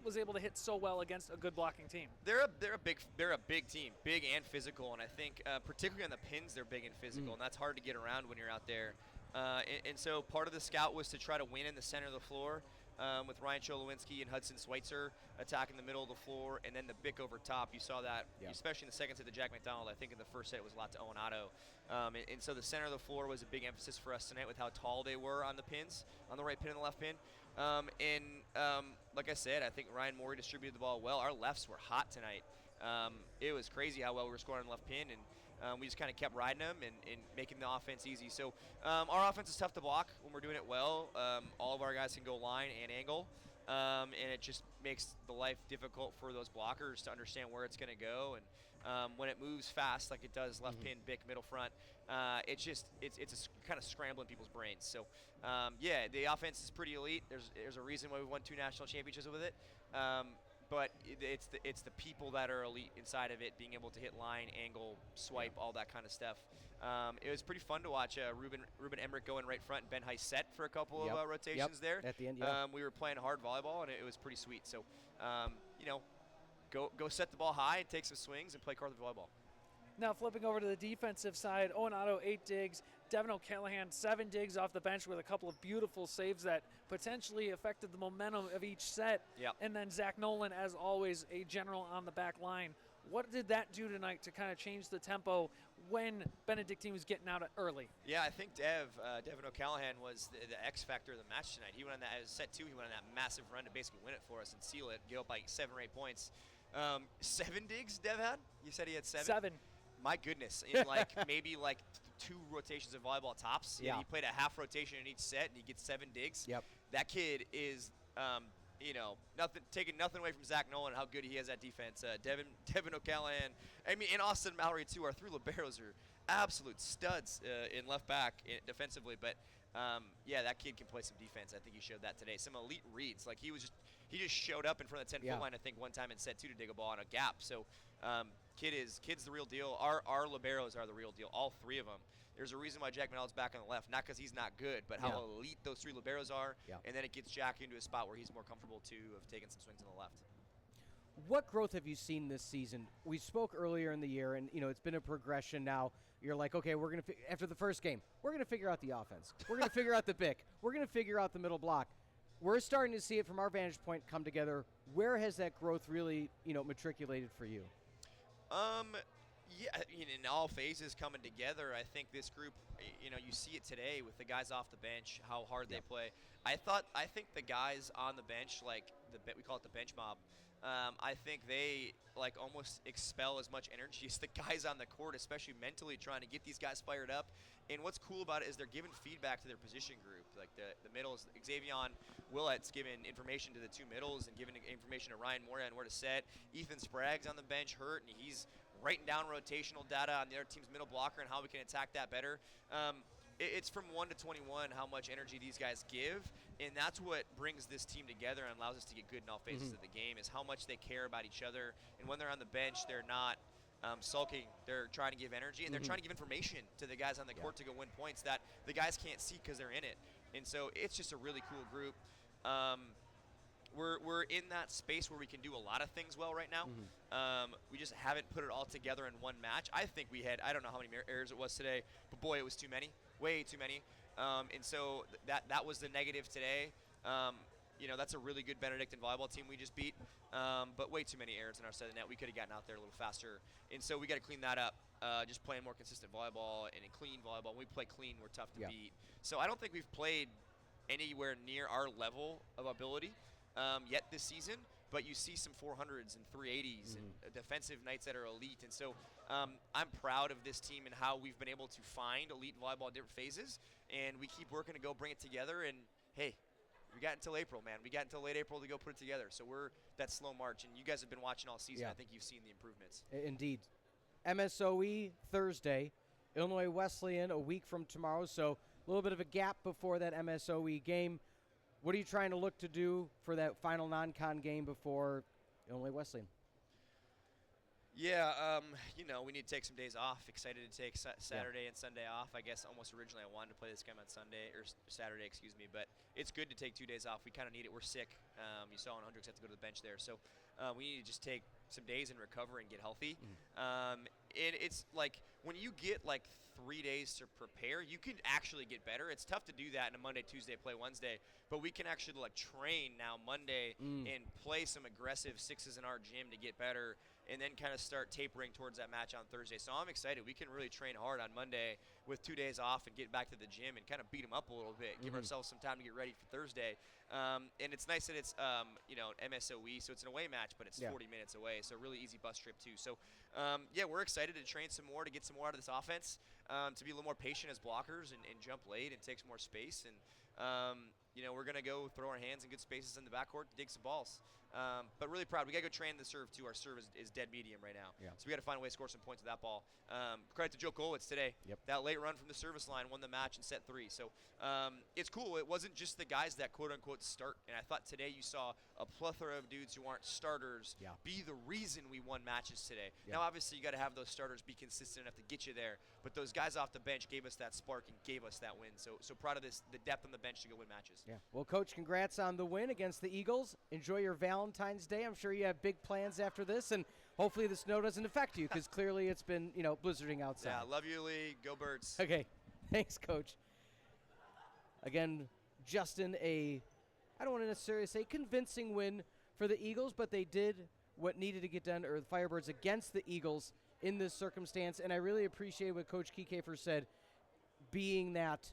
was able to hit so well against a good blocking team? They're a big team, big and physical, and I think particularly on the pins they're big and physical, and that's hard to get around when you're out there. And so part of the scout was to try to win in the center of the floor. With Ryan Cholowinski and Hudson Schweitzer attacking the middle of the floor, and then the Bick over top. You saw that, especially in the second set to Jack McDonald. I think in the first set it was a lot to Owen Otto. And so the center of the floor was a big emphasis for us tonight with how tall they were on the pins, on the right pin and the left pin. Like I said, I think Ryan Moore distributed the ball well. Our lefts were hot tonight. It was crazy how well we were scoring on the left pin, and we just kind of kept riding them and making the offense easy. So our offense is tough to block when we're doing it well. All of our guys can go line and angle, and it just makes the life difficult for those blockers to understand where it's going to go. And when it moves fast, like it does left pin, Bick, middle front, it's kind of scrambling people's brains. So, the offense is pretty elite. There's a reason why we won 2 national championships with it. But it's the people that are elite inside of it, being able to hit line, angle, swipe, all that kind of stuff. It was pretty fun to watch Ruben Emmerich go in right front and Ben Heiss set for a couple of rotations there. At the end, we were playing hard volleyball, and it was pretty sweet. So, go set the ball high and take some swings and play Carthage volleyball. Now flipping over to the defensive side, Owen Otto 8 digs, Devin O'Callahan 7 digs off the bench with a couple of beautiful saves that potentially affected the momentum of each set. And then Zach Nolan, as always, a general on the back line. What did that do tonight to kind of change the tempo when Benedictine was getting out early? Yeah, I think Devin O'Callahan was the X factor of the match tonight. He went on that set 2. He went on that massive run to basically win it for us and seal it, get up by 7 or 8 points. 7 digs Dev had? You said he had 7? 7. My goodness, in maybe 2 rotations of volleyball tops. Yeah. He played a half rotation in each set, and he gets 7 digs. Yep. That kid is, taking nothing away from Zach Nolan, how good he is at defense. Devin O'Callahan, and Austin Mallory too. Our 3 liberos are absolute studs in left back defensively. But that kid can play some defense. I think he showed that today. Some elite reads. He just showed up in front of the 10-foot line, I think, one time in set 2 to dig a ball on a gap. So kid's the real deal. Our liberos are the real deal, all 3 of them. There's a reason why Jack Manel's back on the left, not because he's not good, but how elite those 3 liberos are. Yeah. And then it gets Jack into a spot where he's more comfortable, too, of taking some swings on the left. What growth have you seen this season? We spoke earlier in the year, and, it's been a progression now. You're like, okay, we're going to after the first game, we're going to figure out the offense. We're going to figure out the pick. We're going to figure out the middle block. We're starting to see it from our vantage point come together. Where has that growth really, matriculated for you? In all phases coming together, I think this group, you see it today with the guys off the bench, how hard they play. I think the guys on the bench, we call it the bench mob, I think they almost expel as much energy as the guys on the court, especially mentally trying to get these guys fired up. And what's cool about it is they're giving feedback to their position group. Like the middles, Xavier Willet's giving information to the 2 middles and giving information to Ryan Moran where to set. Ethan Sprague's on the bench hurt, and he's writing down rotational data on the other team's middle blocker and how we can attack that better. It's from 1 to 21 how much energy these guys give, and that's what brings this team together and allows us to get good in all phases of the game, is how much they care about each other. And when they're on the bench, they're not sulking. They're trying to give energy, and they're trying to give information to the guys on the court to go win points that the guys can't see because they're in it. And so it's just a really cool group. We're in that space where we can do a lot of things well right now. We just haven't put it all together in one match. I think we had, I don't know how many errors it was today, but boy, it was too many, way too many. And so that was the negative today. That's a really good Benedictine volleyball team we just beat, but way too many errors in our side of the net. We could have gotten out there a little faster, and so we got to clean that up. Just playing more consistent volleyball and clean volleyball. When we play clean, we're tough to beat. So I don't think we've played anywhere near our level of ability yet this season, but you see some 400s and 380s and defensive nights that are elite. And so I'm proud of this team and how we've been able to find elite volleyball in different phases, and we keep working to go bring it together. And hey, we got until April, man. We got until late April to go put it together. So we're that slow march, and you guys have been watching all season. I think you've seen the improvements. Indeed. MSOE Thursday, Illinois Wesleyan a week from tomorrow, so a little bit of a gap before that MSOE game. What are you trying to look to do for that final non-con game before Illinois Wesleyan? Yeah, we need to take some days off. Excited to take Saturday and Sunday off. I guess almost originally I wanted to play this game on Saturday, but it's good to take 2 days off. We kind of need it. We're sick. You saw on Hendricks had to go to the bench there. So we need to just take some days and recover and get healthy. And it's like when you get 3 days to prepare, you can actually get better. It's tough to do that in a Monday, Tuesday, play Wednesday, but we can actually train now Monday and play some aggressive sixes in our gym to get better, and then kind of start tapering towards that match on Thursday. So I'm excited. We can really train hard on Monday with 2 days off and get back to the gym and kind of beat them up a little bit, give ourselves some time to get ready for Thursday. And it's nice that it's MSOE, so it's an away match, but it's 40 minutes away, so a really easy bus trip too. So we're excited to train some more, to get some more out of this offense, to be a little more patient as blockers and jump late and take some more space. And we're going to go throw our hands in good spaces in the backcourt to dig some balls. But really proud. We got to go train the serve too. Our serve is dead medium right now. So we got to find a way to score some points with that ball. Credit to Joe Golitz today. That late run from the service line won the match in set 3. So it's cool. It wasn't just the guys that quote unquote start. And I thought today you saw a plethora of dudes who aren't starters be the reason we won matches today. Now obviously you got to have those starters be consistent enough to get you there. But those guys off the bench gave us that spark and gave us that win. So proud of the depth on the bench to go win matches. Well, Coach, congrats on the win against the Eagles. Enjoy your Valentine's Day. I'm sure you have big plans after this, and hopefully the snow doesn't affect you, because clearly it's been, blizzarding outside. Yeah, love you, Lee. Go Birds. Okay, thanks, Coach. Again, Justin, I don't want to necessarily say convincing win for the Eagles, but they did what needed to get done, or the Firebirds against the Eagles in this circumstance. And I really appreciate what Coach Kiefer said, being that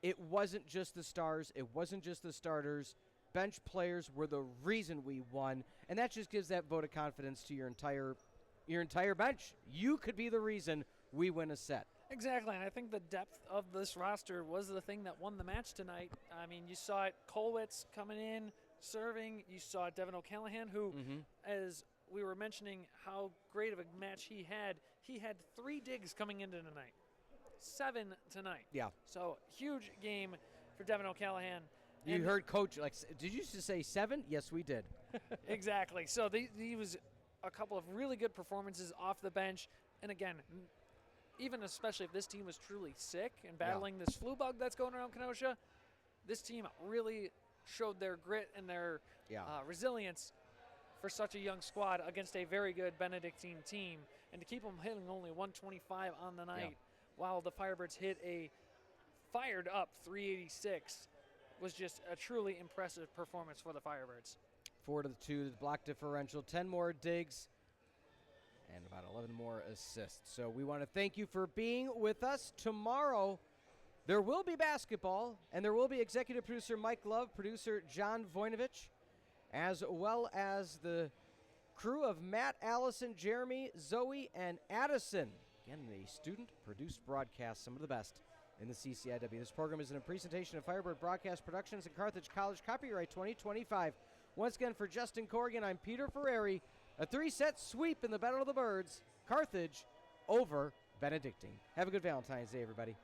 it wasn't just the stars, it wasn't just the starters. Bench players were the reason we won, and that just gives that vote of confidence to your entire bench. You could be the reason we win a set. Exactly, and I think the depth of this roster was the thing that won the match tonight. I mean, you saw it, Kolwitz coming in, serving. You saw Devin O'Callahan, who, as we were mentioning how great of a match he had 3 digs coming into tonight. 7 tonight. Yeah. So, huge game for Devin O'Callahan. You heard Coach, did you just say 7? Yes, we did. Exactly. So, he was a couple of really good performances off the bench. And again, even especially if this team was truly sick and battling this flu bug that's going around Kenosha, this team really showed their grit and their resilience for such a young squad against a very good Benedictine team. And to keep them hitting only 125 on the night while the Firebirds hit a fired-up 386 was just a truly impressive performance for the Firebirds. 4-2, the block differential, 10 more digs, and about 11 more assists. So we want to thank you for being with us. Tomorrow, there will be basketball, and there will be executive producer Mike Love, producer John Voinovich, as well as the crew of Matt, Allison, Jeremy, Zoe, and Addison. Again, the student-produced broadcast, some of the best in the CCIW. This program is in a presentation of Firebird Broadcast Productions and Carthage College, copyright 2025. Once again, for Justin Coorigan, I'm Peter Ferreri. A 3-set sweep in the Battle of the Birds. Carthage over Benedictine. Have a good Valentine's Day, everybody.